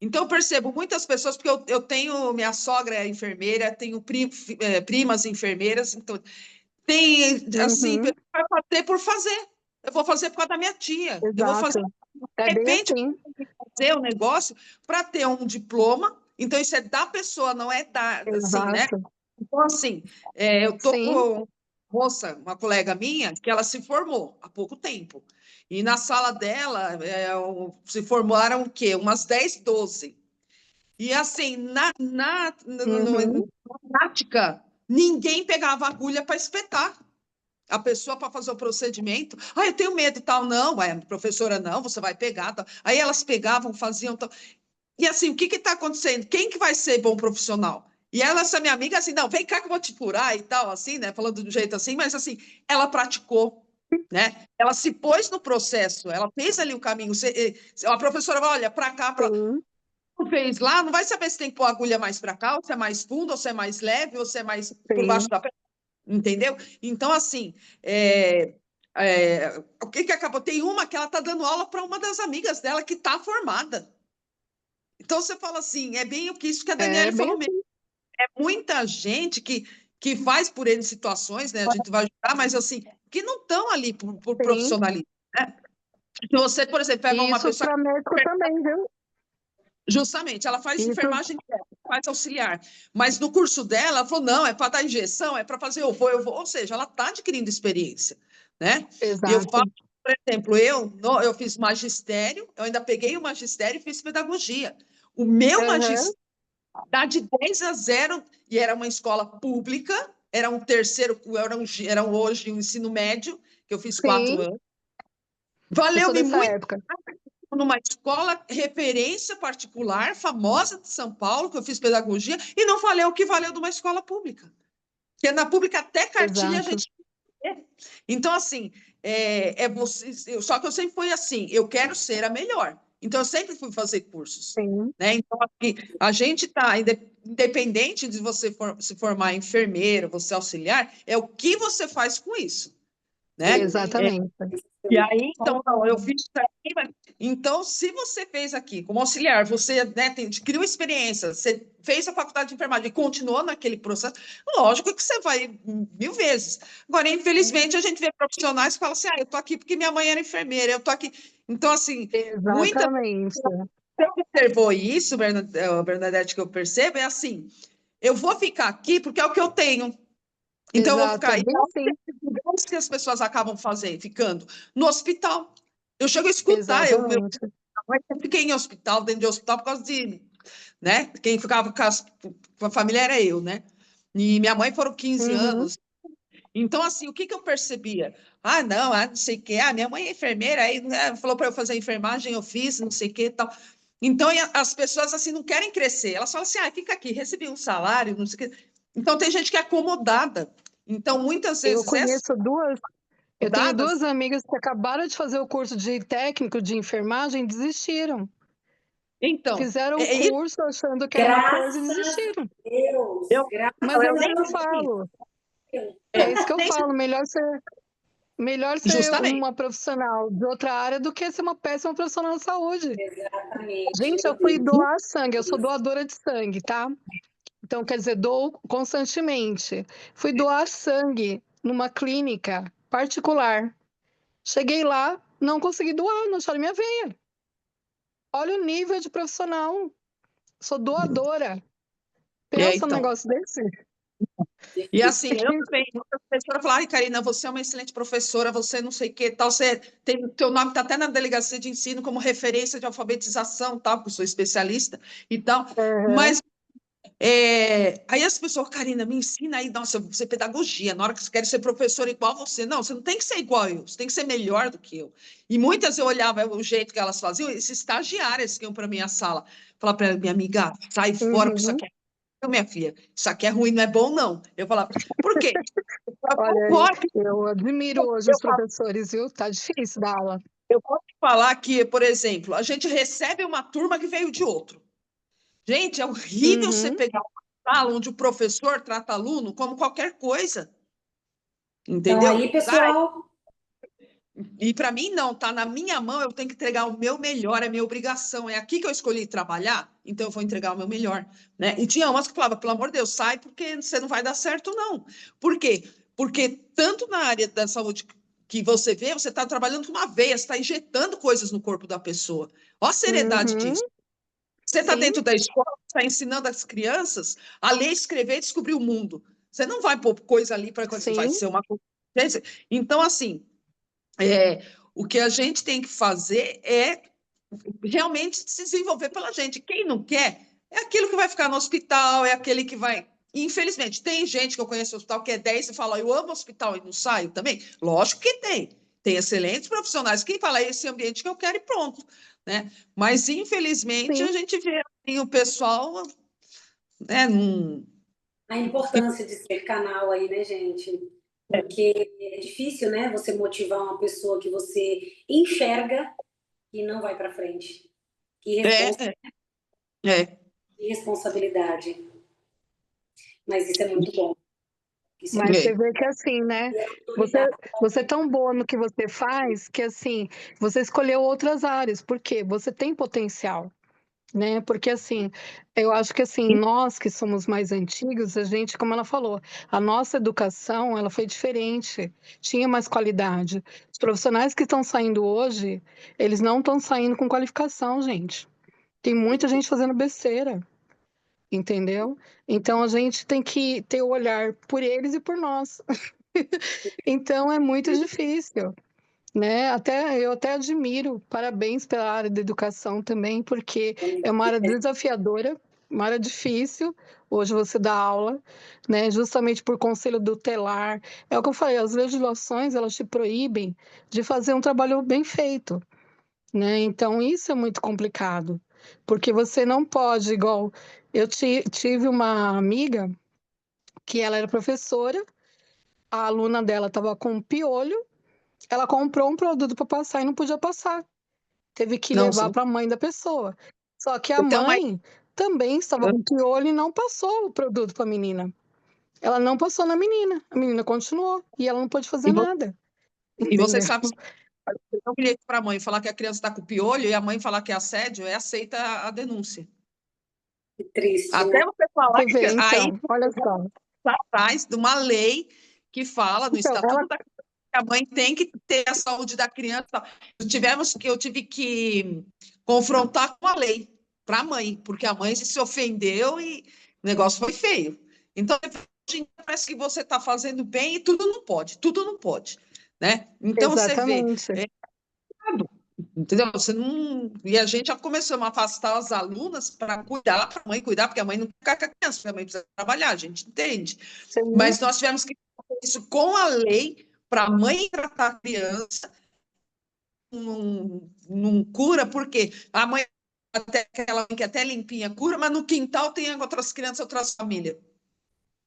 Então, eu percebo muitas pessoas, porque eu tenho, minha sogra é enfermeira, tenho primas enfermeiras, então, tem, assim, Uhum. vai fazer por fazer. Eu vou fazer por causa da minha tia. Eu vou fazer, Exato. É de bem repente, assim. fazer um negócio para ter um diploma. Então, isso é da pessoa, não é da, assim, né? Exato. Então, assim, eu tô Sim. com uma colega minha, que ela se formou há pouco tempo. E na sala dela, se formaram o quê? Umas 10, 12. E assim, Uhum. na prática, ninguém pegava agulha para espetar. A pessoa para fazer o procedimento, eu tenho medo, tal, não, professora, não, você vai pegar, tal. Aí elas pegavam, faziam, tal. E assim, o que está acontecendo? Quem que vai ser bom profissional? E ela, essa minha amiga, assim, não, vem cá que eu vou te curar e tal, assim, né? Falando do jeito assim, mas assim, ela praticou, né? Ela se pôs no processo, ela fez ali o caminho. A professora vai, olha, para cá, para Sim. fez lá, não vai saber se tem que pôr a agulha mais para cá, ou se é mais fundo, ou se é mais leve, ou se é mais por baixo Sim. da perna, entendeu? Então, assim, o que acabou? Tem uma que ela está dando aula para uma das amigas dela que está formada. Então, você fala assim, é bem isso que a É Daniela bem falou mesmo. assim. É muita gente que faz por N situações, né? A gente vai ajudar, mas assim, que não estão ali por Sim. profissionalismo, né? Se você, por exemplo, pega E uma isso pessoa. para médico também, viu? Justamente, ela faz Isso, enfermagem, faz auxiliar, mas no curso dela, ela falou, não, é para dar injeção, é para fazer eu vou, ou seja, ela está adquirindo experiência, né? E eu exato. falo, por exemplo, eu fiz magistério, eu ainda peguei o magistério e fiz pedagogia. O meu Uhum. magistério dá de 10-0, e era uma escola pública, era um terceiro, era hoje um ensino médio, que eu fiz 4 Sim, anos. eu sou Valeu-me dessa muito época. numa escola referência particular, famosa de São Paulo, que eu fiz pedagogia, e não valeu o que valeu de uma escola pública. Porque na pública até cartilha a Exato. gente. Então, assim, só que eu sempre fui assim, eu quero ser a melhor. Então, eu sempre fui fazer cursos. Sim, Né? Então, aqui, a gente está, independente de você se formar enfermeiro, você auxiliar, é o que você faz com isso. Né? exatamente. E aí, então, não, eu fiz isso aqui, então, se você fez aqui como auxiliar, você, né, criou experiência, você fez a faculdade de enfermagem e continuou naquele processo, lógico que você vai 1000 vezes. Agora, infelizmente, a gente vê profissionais que falam assim, eu tô aqui porque minha mãe era enfermeira, eu tô aqui. Então, assim, muita Exatamente. você observou isso, Bernadette, que eu percebo, é assim, eu vou ficar aqui porque é o que eu tenho. Então, eu vou Exato, é ficar. E bem assim. onde que as pessoas acabam ficando? No hospital. Eu chego a escutar, Exatamente. eu fiquei em hospital, dentro de hospital, por causa de. Né? Quem ficava com a família era eu, né? E minha mãe foram 15 Uhum. anos. Então, assim, o que eu percebia? Não sei o quê. Minha mãe é enfermeira, aí né, falou para eu fazer enfermagem, eu fiz, não sei o quê e tal. Então, as pessoas, assim, não querem crescer. Elas falam assim, fica aqui, recebi um salário, não sei o quê. Então, tem gente que é acomodada. Então, muitas Eu vezes, essas conheço eu tenho acomodadas, duas amigas que acabaram de fazer o curso de técnico de enfermagem e desistiram. então, Fizeram o é isso. curso achando que era uma coisa e Graças desistiram. a Deus, Eu, Mas é eu isso nem que eu graças falo. a Deus. É isso que eu nem falo. Melhor ser justamente. uma profissional de outra área do que ser uma péssima profissional de saúde. Exatamente, Gente, meu eu fui Deus. doar sangue, eu sou doadora de sangue, tá? Então, quer dizer, dou constantemente. Fui doar sangue numa clínica particular. Cheguei lá, não consegui doar, não acharam minha veia. Olha o nível de profissional. Sou doadora. Pensa num Então. negócio desse? E assim, eu também, muita professora fala, ai, Karina, você é uma excelente professora, você não sei o que, tal, você tem, teu nome está até na delegacia de ensino como referência de alfabetização, tal, porque eu sou especialista e tal, Aham. mas aí as pessoas, Karina, me ensina aí, nossa, eu vou fazer pedagogia, na hora que você quer ser professora igual a você. Não, você não tem que ser igual eu, você tem que ser melhor do que eu. E muitas eu olhava o jeito que elas faziam, esses estagiários que iam para minha sala, falava para minha amiga, sai fora, que isso Uhum. aqui minha filha, isso aqui é ruim, não é bom, não. Eu falava, por quê? Eu Olha, concordo, eu admiro hoje os professores, viu? Tá difícil dar aula. eu posso te falar que, por exemplo, a gente recebe uma turma que veio de outro. Gente, é horrível você Uhum. pegar uma sala onde o professor trata aluno como qualquer coisa, Então, entendeu? aí, pessoal, E para mim, não, tá na minha mão, eu tenho que entregar o meu melhor, é minha obrigação. É aqui que eu escolhi trabalhar, então eu vou entregar o meu melhor, né? E tinha umas que falavam, pelo amor de Deus, sai porque você não vai dar certo, não. Por quê? Porque tanto na área da saúde que você vê, você está trabalhando com uma veia, você está injetando coisas no corpo da pessoa. Olha a seriedade Uhum. disso. Você está Sim, dentro da escola, está ensinando as crianças a ler, escrever e descobrir o mundo. Você não vai pôr coisa ali para vai sim, ser uma coisa. Então, assim, é, o que a gente tem que fazer é realmente se desenvolver pela gente. Quem não quer é aquilo que vai ficar no hospital, é aquele que vai. Infelizmente, tem gente que eu conheço no hospital que é 10 e fala, eu amo hospital e não saio também. Lógico que tem. Tem excelentes profissionais. Quem fala é esse ambiente que eu quero e pronto. Né? Mas, infelizmente, sim. a gente vê assim, o pessoal, né, a importância de ser canal aí, né, gente? Porque é difícil, né, você motivar uma pessoa que você enxerga e não vai para frente. Que é, é. responsabilidade. Mas isso é muito bom. Isso é Mas muito você É. vê que assim, né? Você, autoridade. você é tão boa no que você faz que assim, você escolheu outras áreas. Por quê? Você tem potencial, né? Porque assim, eu acho que assim, nós que somos mais antigos, a gente, como ela falou, a nossa educação, ela foi diferente, tinha mais qualidade. Os profissionais que estão saindo hoje, eles não estão saindo com qualificação, gente. Tem muita gente fazendo besteira. Entendeu? Então a gente tem que ter o olhar por eles e por nós. Então é muito difícil, né? Eu até admiro, parabéns pela área da educação também, porque é uma área desafiadora, uma área difícil. Hoje você dá aula, né? Justamente por conselho tutelar. É o que eu falei, as legislações elas te proíbem de fazer um trabalho bem feito, né? Então isso é muito complicado, porque você não pode, igual tive uma amiga que ela era professora, a aluna dela estava com piolho, ela comprou um produto para passar e não podia passar, teve que Não, levar para a mãe da pessoa. Só que a então, mas, mãe também estava com piolho e não passou o produto para a menina. Ela não passou na menina, a menina continuou e ela não pôde fazer e nada, você entendeu? sabe um bilhete para a mãe falar que a criança está com piolho e a mãe falar que é assédio, aceita a denúncia. Triste, Até né? você falar Você que vê, aí então, olha só. está atrás de uma lei que fala no Então, ela Estatuto da Criança que a mãe tem que ter a saúde da criança. Eu tive que confrontar com a lei para a mãe, porque a mãe se ofendeu e o negócio foi feio. Então, hoje em dia, parece que você está fazendo bem e tudo não pode, tudo não pode. Né? Então, você vê, exatamente. entendeu? Você não... E a gente já começou a afastar as alunas para cuidar, para a mãe cuidar, porque a mãe não fica com a criança, porque a mãe precisa trabalhar, a gente entende. Sim, Mas nós tivemos que fazer isso com a lei para a mãe tratar a criança, não cura, porque a mãe, até aquela mãe que é até limpinha, cura, mas no quintal tem outras crianças, outras famílias.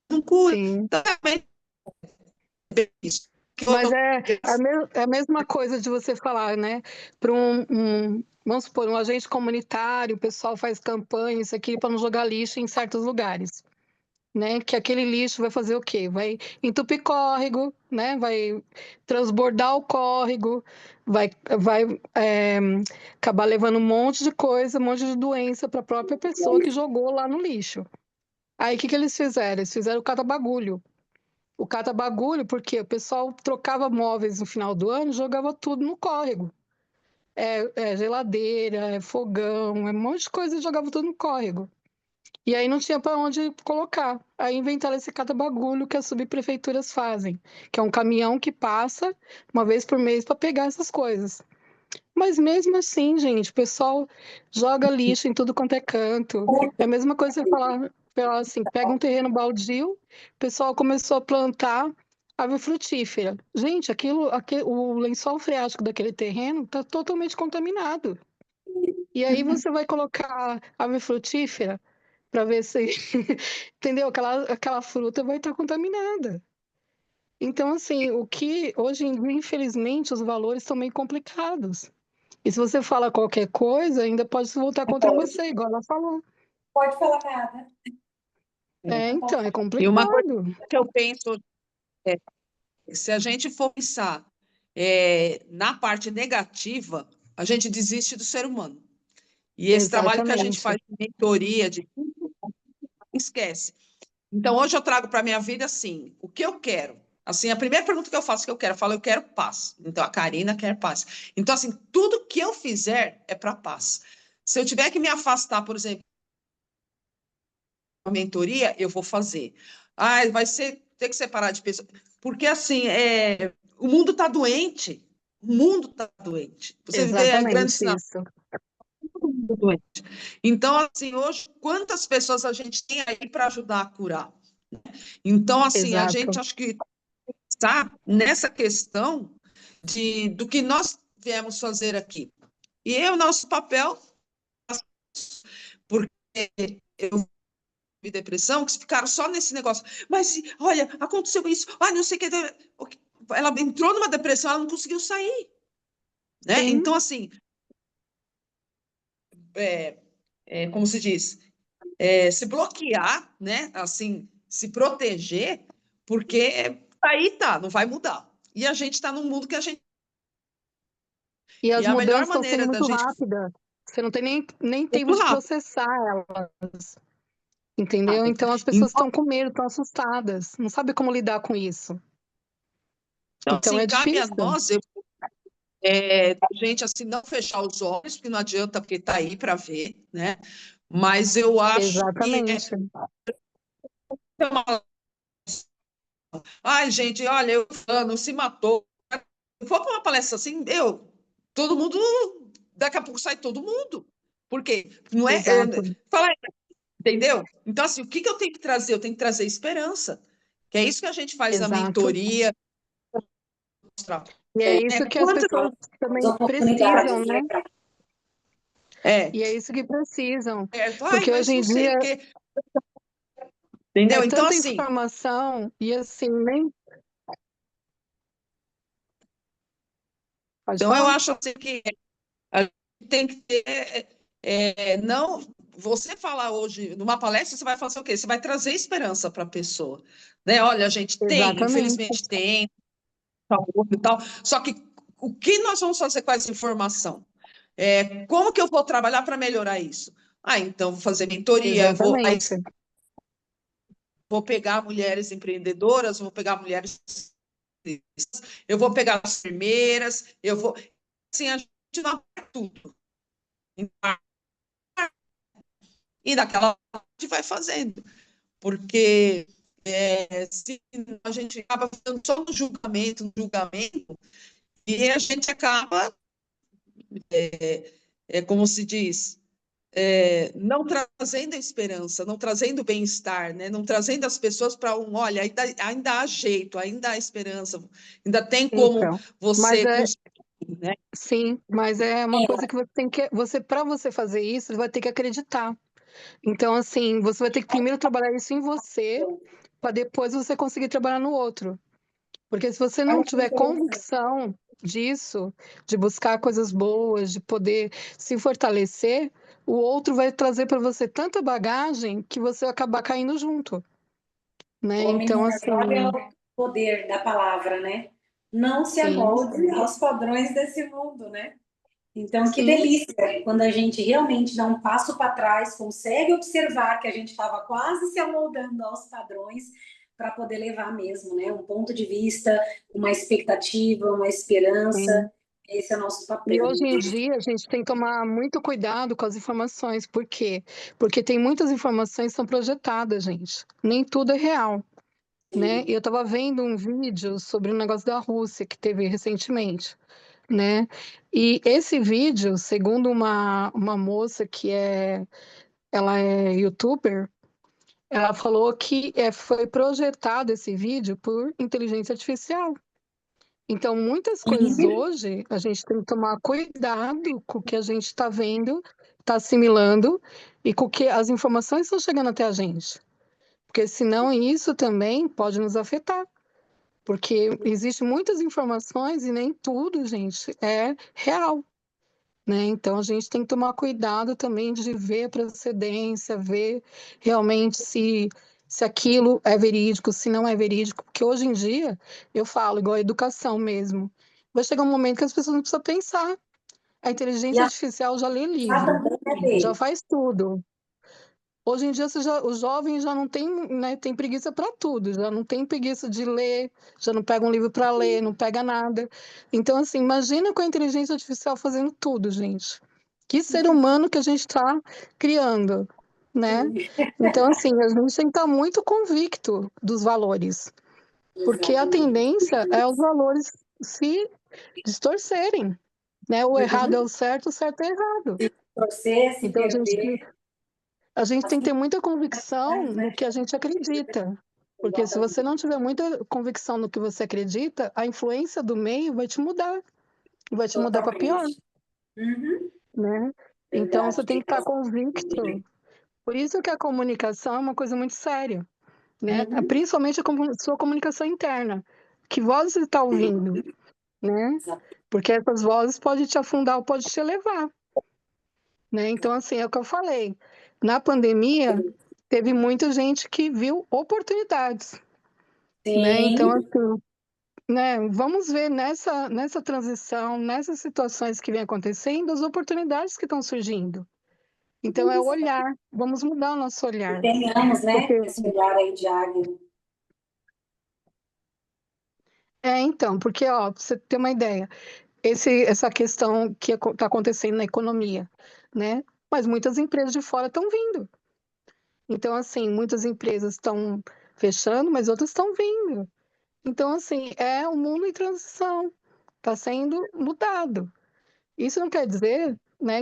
Não cura. sim. Também é isso. Mas é a mesma coisa de você falar, né? Para vamos supor, um agente comunitário, o pessoal faz campanha, isso aqui, para não jogar lixo em certos lugares, né? Que aquele lixo vai fazer o quê? Vai entupir córrego, né? Vai transbordar o córrego, vai acabar levando um monte de coisa, um monte de doença para a própria pessoa que jogou lá no lixo. Aí o que eles fizeram? Eles fizeram o cata-bagulho. O cata-bagulho, porque o pessoal trocava móveis no final do ano e jogava tudo no córrego. Geladeira, fogão, um monte de coisa e jogava tudo no córrego. E aí não tinha para onde colocar. Aí inventaram esse cata-bagulho que as subprefeituras fazem, que é um caminhão que passa uma vez por mês para pegar essas coisas. Mas mesmo assim, gente, o pessoal joga lixo em tudo quanto é canto. É a mesma coisa você falar assim, pega um terreno baldio, o pessoal começou a plantar árvore frutífera. Gente, o lençol freático daquele terreno está totalmente contaminado. E aí você vai colocar árvore frutífera para ver se, entendeu? Aquela fruta vai estar contaminada. Então, assim, o que hoje em dia, infelizmente, os valores estão meio complicados. E se você fala qualquer coisa, ainda pode se voltar contra você, igual ela falou. Pode falar nada. Então, é E uma coisa complicado. que eu penso é, se a gente for pensar na parte negativa, a gente desiste do ser humano. E esse trabalho que a gente Exatamente. faz de mentoria, esquece. Então, hoje eu trago para a minha vida, assim, o que eu quero. Assim, a primeira pergunta que eu faço que eu quero, eu falo, eu quero paz. Então, a Karina quer paz. Então, assim, tudo que eu fizer é para paz. Se eu tiver que me afastar, por exemplo, uma mentoria, eu vou fazer. Ah, ter que separar de pessoas. Porque, assim, o mundo está doente. O mundo está doente. Você vê a grande Exatamente sinal. isso. Todo mundo doente. Então, assim, hoje, quantas pessoas a gente tem aí para ajudar a curar? Então, assim, a gente Exato. acho que está nessa questão do que nós viemos fazer aqui. E é o nosso papel, porque eu vi depressão, que ficaram só nesse negócio. Mas, olha, aconteceu isso, não sei o que. Ela entrou numa depressão, ela não conseguiu sair. Né? Sim. Então, assim, como se diz, se bloquear, né? Assim, se proteger, porque aí tá, não vai mudar. E a gente está num mundo que a gente. E E as a melhor mudanças estão sendo maneira da muito gente. rápidas. Você não tem nem tempo Muito de rápido. processar elas. Entendeu? Então as pessoas Então, estão com medo, estão assustadas, não sabem como lidar com isso. Então assim, é cabe a difícil. nós, gente, assim, não fechar os olhos, porque não adianta, porque está aí para ver, né? Mas eu acho que Exatamente. ai, gente, olha, o fulano se matou. For para uma palestra assim, todo mundo, daqui a pouco sai todo mundo. Por quê? Não Exato. fala, entendeu? Então, assim, o que eu tenho que trazer? Eu tenho que trazer esperança. Que é isso que a gente faz na Exato. mentoria. Mostrar. E é isso que as Quantas, pessoas também As precisam, oportunidades, né? né? E é isso que precisam. ai, Porque mas hoje não em sei o dia quê. é Entendeu? Então, tanta assim, informação e assim, nem. Pode então eu falar? acho assim que a gente tem que ter. Não, você falar hoje numa palestra, você vai fazer o quê? Você vai trazer esperança para a pessoa. Né? Olha, a gente tem, Exatamente. infelizmente tem, saúde e tal. Só que o que nós vamos fazer com essa informação? Como que eu vou trabalhar para melhorar isso? Então, vou fazer mentoria, Exatamente. vou pegar mulheres empreendedoras, vou pegar mulheres. Eu vou pegar as enfermeiras, eu vou. Assim, a gente não aperta tudo. E daquela a gente vai fazendo. Porque se a gente acaba fazendo só no julgamento, e a gente acaba, como se diz, não trazendo a esperança, não trazendo bem-estar, né? Não trazendo as pessoas para olha, ainda há jeito, ainda há esperança, ainda tem como Então, mas você conseguir, né? sim, mas é uma coisa que você tem que, para você fazer isso, você vai ter que acreditar. Então, assim, você vai ter que primeiro trabalhar isso em você, para depois você conseguir trabalhar no outro. Porque se você não tiver convicção disso, de buscar coisas boas, de poder se fortalecer, o outro vai trazer para você tanta bagagem que você vai acabar caindo junto, né? Ô, Então, menina, assim, olha o poder da palavra, né? Não se sim, amolde aos padrões desse mundo, né? Então, que sim, delícia quando a gente realmente dá um passo para trás, consegue observar que a gente estava quase se amoldando aos padrões para poder levar mesmo, né? Um ponto de vista, uma expectativa, uma esperança. sim. Esse é o nosso E papel, hoje né? em dia a gente tem que tomar muito cuidado com as informações. Por quê? Porque tem muitas informações que são projetadas, gente. Nem tudo é real, né? E eu estava vendo um vídeo sobre um negócio da Rússia que teve recentemente, né? E esse vídeo, segundo uma moça ela é youtuber, ela falou que foi projetado esse vídeo por inteligência artificial. Então, muitas coisas Uhum. hoje a gente tem que tomar cuidado com o que a gente está vendo, está assimilando e com que as informações estão chegando até a gente. Porque senão isso também pode nos afetar. Porque existem muitas informações e nem tudo, gente, é real, né? Então a gente tem que tomar cuidado também de ver a procedência, ver realmente se aquilo é verídico, se não é verídico, porque hoje em dia eu falo igual a educação mesmo. Vai chegar um momento que as pessoas não precisam pensar. A E inteligência artificial já lê a livro, também, né, já Bê? faz tudo. Hoje em dia, os jovens já não têm, né, tem preguiça para tudo, já não tem preguiça de ler, já não pega um livro para ler, não pega nada. Então, assim, imagina com a inteligência artificial fazendo tudo, gente. Que ser humano que a gente está criando, né? Então, assim, a gente tem que estar muito convicto dos valores, porque a Exatamente. tendência é os valores se distorcerem, né? O errado é Uhum. o certo é errado. Torcer, se Então, perder, a gente tem que assim, ter muita convicção no né? que a gente acredita. Porque se você Exatamente. não tiver muita convicção no que você acredita, a influência do meio vai te mudar para pior, Totalmente. Uhum. né? Então você Verdade, tem tem que estar razão. convicto. Por isso que a comunicação é uma coisa muito séria, né? Uhum. Principalmente sua comunicação interna. Que voz você está ouvindo, né? Exato. Porque essas vozes podem te afundar ou podem te elevar, né? Então, assim, é o que eu falei. Na pandemia, teve muita gente que viu oportunidades, né? Então, Sim, assim, né? Vamos ver nessa transição, nessas situações que vem acontecendo, as oportunidades que estão surgindo. Então, é o olhar. Vamos mudar o nosso e olhar. tenhamos, Porque, né, esse olhar aí de águia. então, porque, ó, pra você ter uma ideia, essa questão que está acontecendo na economia, né? Mas muitas empresas de fora estão vindo. Então, assim, muitas empresas estão fechando, mas outras estão vindo. Então, assim, é um mundo em transição, está sendo mudado. Isso não quer dizer, né?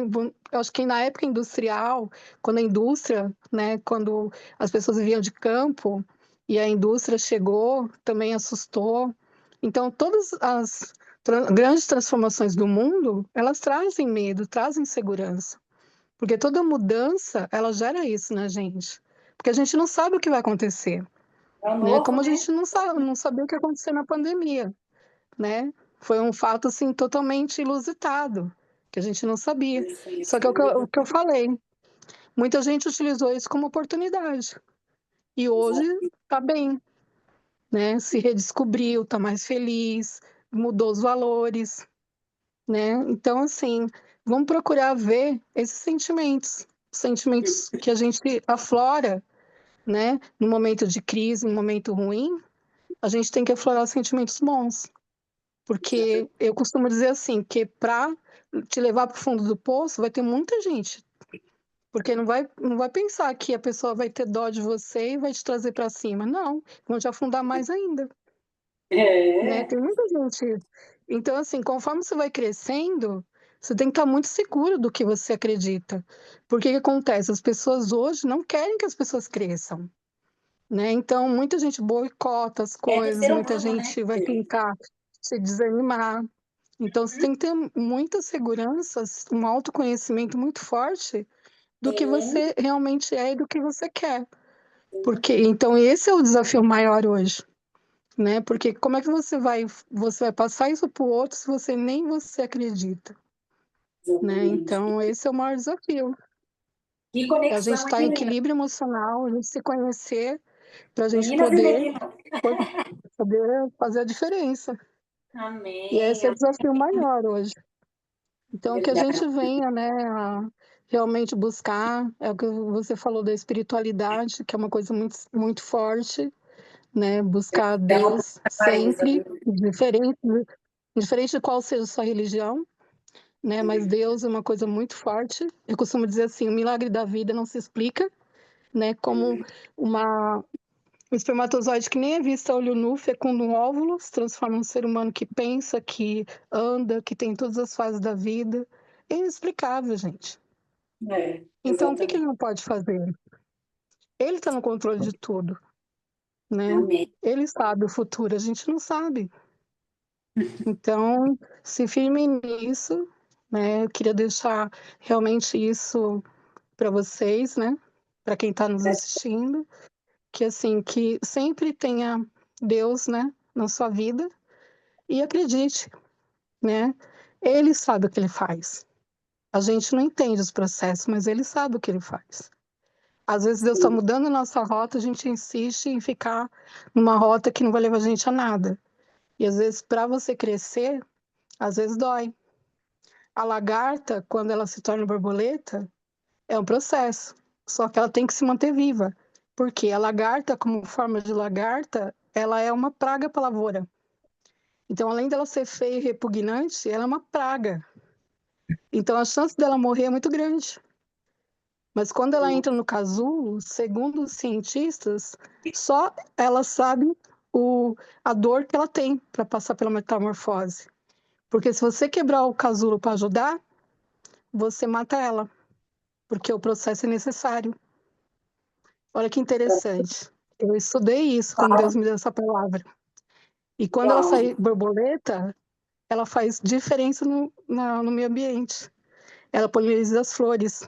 Eu acho que na época industrial, quando a indústria, né, quando as pessoas viviam de campo e a indústria chegou, também assustou. Então, todas as grandes transformações do mundo, elas trazem medo, trazem segurança. Porque toda mudança, ela gera isso na gente. Porque a gente não sabe o que vai acontecer, É o né? novo, Como a né? gente não sabia o que ia acontecer na pandemia, né? Foi um fato, assim, totalmente inusitado, que a gente não sabia. Isso aí, Só que é sem o dúvida. que eu falei, muita gente utilizou isso como oportunidade. E hoje Exato. está bem, né? Se redescobriu, está mais feliz, mudou os valores, né? Então, assim, vamos procurar ver esses sentimentos, sentimentos que a gente aflora, né? No momento de crise, no momento ruim, a gente tem que aflorar os sentimentos bons. Porque Exatamente. eu costumo dizer assim, que para te levar para o fundo do poço vai ter muita gente. Porque não vai pensar que a pessoa vai ter dó de você e vai te trazer para cima. Não, vão te afundar mais ainda, né? É, Tem muita gente. Então, assim, conforme você vai crescendo, você tem que estar muito seguro do que você acredita. Porque o que acontece? As pessoas hoje não querem que as pessoas cresçam, né? Então, muita gente boicota as é do coisas, ser muita humano, né? gente vai tentar se desanimar. Então, você tem que ter muita segurança, um autoconhecimento muito forte do que Sim, você realmente é e do que você quer. Porque, exatamente. então, esse é o desafio maior hoje, né? Porque como é que você vai passar isso para o outro se você nem você acredita, né? Exatamente. Então, esse é o maior desafio. Que É a gente conexão, estar hein, em menina? equilíbrio emocional, a gente se conhecer para a gente Meninas e poder, meninos. poder fazer a diferença. E esse Amém. é o desafio maior hoje. Então, que a Verdade. gente venha, né, a realmente buscar, é o que você falou da espiritualidade, que é uma coisa muito, muito forte, né, buscar É uma Deus clareza, sempre, viu? diferente, Indiferente de qual seja a sua religião, né? Mas Deus é uma coisa muito forte. Eu costumo dizer assim, o milagre da vida não se explica, né? Como um espermatozoide que nem é visto a olho nu, fecunda um óvulo, se transforma num ser humano que pensa, que anda, que tem todas as fases da vida. É inexplicável, gente. Então, o que ele Exatamente. não pode fazer? Ele está no controle de tudo, né? Amém. Ele sabe o futuro, a gente não sabe. Então, se firmem nisso, né? Eu queria deixar realmente isso para vocês, né? Para quem está nos assistindo, que assim, que sempre tenha Deus, né, na sua vida e acredite, né? Ele sabe o que ele faz. A gente não entende os processos, mas ele sabe o que ele faz. Às vezes Deus está mudando a nossa rota, a gente insiste em ficar numa rota que não vai levar a gente a nada. E às vezes, para você crescer, às vezes dói. A lagarta, quando ela se torna borboleta, é um processo. Só que ela tem que se manter viva. Porque a lagarta, como forma de lagarta, ela é uma praga para a lavoura. Então, além dela ser feia e repugnante, ela é uma praga. Então, a chance dela morrer é muito grande. Mas quando ela entra no casulo, segundo os cientistas, só ela sabe a dor que ela tem para passar pela metamorfose. Porque se você quebrar o casulo para ajudar, você mata ela, porque o processo é necessário. Olha que interessante. Eu estudei isso quando Deus me deu essa palavra. E quando ela sai borboleta, ela faz diferença no meio ambiente. Ela poliniza as flores.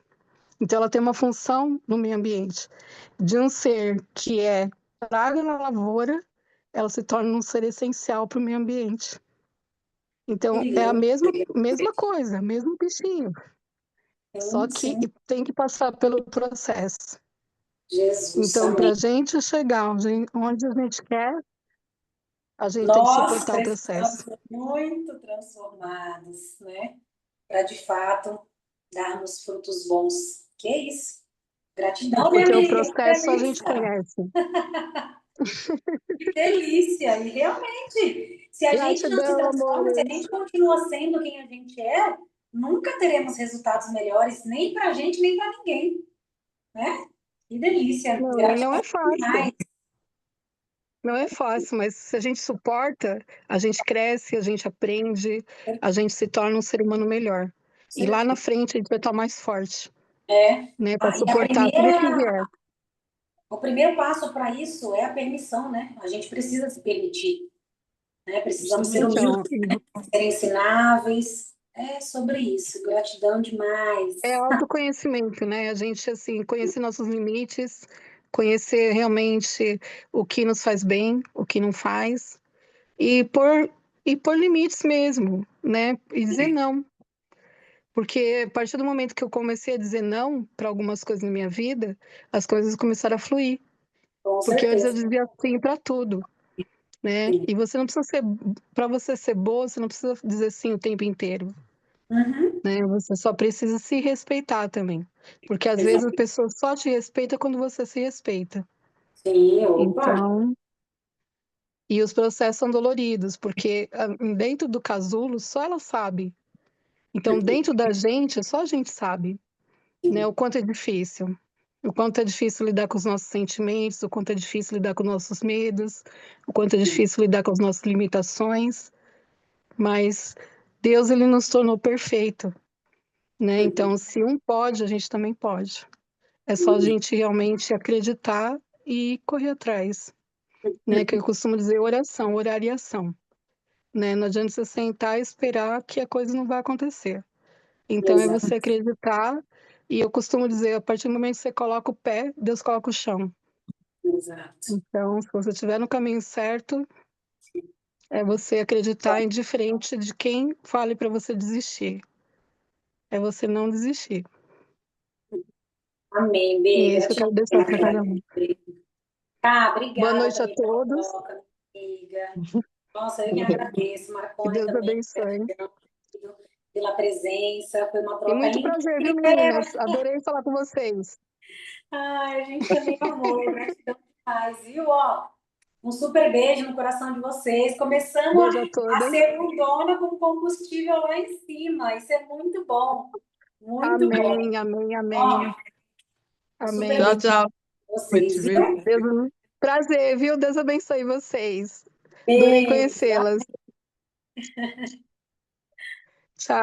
Então, ela tem uma função no meio ambiente. De um ser que é praga na lavoura, ela se torna um ser essencial para o meio ambiente. Então, é a mesma coisa, mesmo bichinho. Só que Sim, tem que passar pelo processo. Jesus, Então, para amém. a gente chegar onde a gente quer, a gente tem que Nós suportar o precisamos processo. ser muito transformados, né? Para de fato darmos frutos bons. Que é isso? Gratidão, minha Porque o amiga, que processo a gente delícia! conhece. Que delícia! E realmente, se a gente não se Gratidão, transforma, se a amores. gente continua sendo quem a gente é, nunca teremos resultados melhores, nem para a gente, nem para ninguém, né? Que delícia! Não, e não Gratidão é fácil. demais. Não é fácil, mas se a gente suporta, a gente cresce, a gente aprende, a gente se torna um ser humano melhor. E lá na frente a gente vai estar mais forte, né, para E suportar tudo que vier. o primeiro passo para isso é a permissão, né? A gente precisa se permitir, né? Precisamos ser Então, humildes, ser ensináveis. É sobre isso. Gratidão demais. é autoconhecimento, né? A gente, assim, conhecer nossos limites, conhecer realmente o que nos faz bem, o que não faz, e pôr limites mesmo, né? E dizer não. Porque a partir do momento que eu comecei a dizer não para algumas coisas na minha vida, as coisas começaram a fluir. Com Porque antes eu certeza. dizia sim para tudo, né? Sim. E você não precisa ser, para você ser boa, você não precisa dizer sim o tempo inteiro, Uhum. né? Você só precisa se respeitar também. Porque às vezes a Exato. pessoa só te respeita quando você se respeita. Sim, opa. Então, e os processos são doloridos, porque dentro do casulo só ela sabe. Então, dentro da gente, só a gente sabe, né? O quanto é difícil. O quanto é difícil lidar com os nossos sentimentos, o quanto é difícil lidar com os nossos medos, o quanto é difícil lidar com as nossas limitações, mas Deus ele nos tornou perfeito, né? Então, se um pode, a gente também pode. É só a gente realmente acreditar e correr atrás, né? Que eu costumo dizer oração, orar e ação, né? Não adianta você sentar e esperar que a coisa não vai acontecer. Então, é Exato. você acreditar, e eu costumo dizer, a partir do momento que você coloca o pé, Deus coloca o chão. Exato. Então, se você estiver no caminho certo, é você acreditar indiferente de quem fale para você desistir. É você não desistir. Amém, E Bê. é isso que eu quero Gratidão. deixar para cada um. Tá, Boa obrigada noite a também pela todos. troca, amiga. Nossa, eu que agradeço. Que Marcone Deus também, abençoe. gratidão pela presença. Foi uma E troca muito incrível. prazer, viu, meninas? Adorei falar com vocês. Ai, a gente também amou. Gratidão demais, viu? Ó, Um super beijo no coração de vocês. Começamos Beijo a a todas. segundona com combustível lá em cima. Isso é muito bom. Muito bom. Amém, amém, amém. Ó, Amém. Tchau, tchau. vocês, viu? Prazer, viu? Deus abençoe vocês. Adorei Beijo. conhecê-las. Tchau.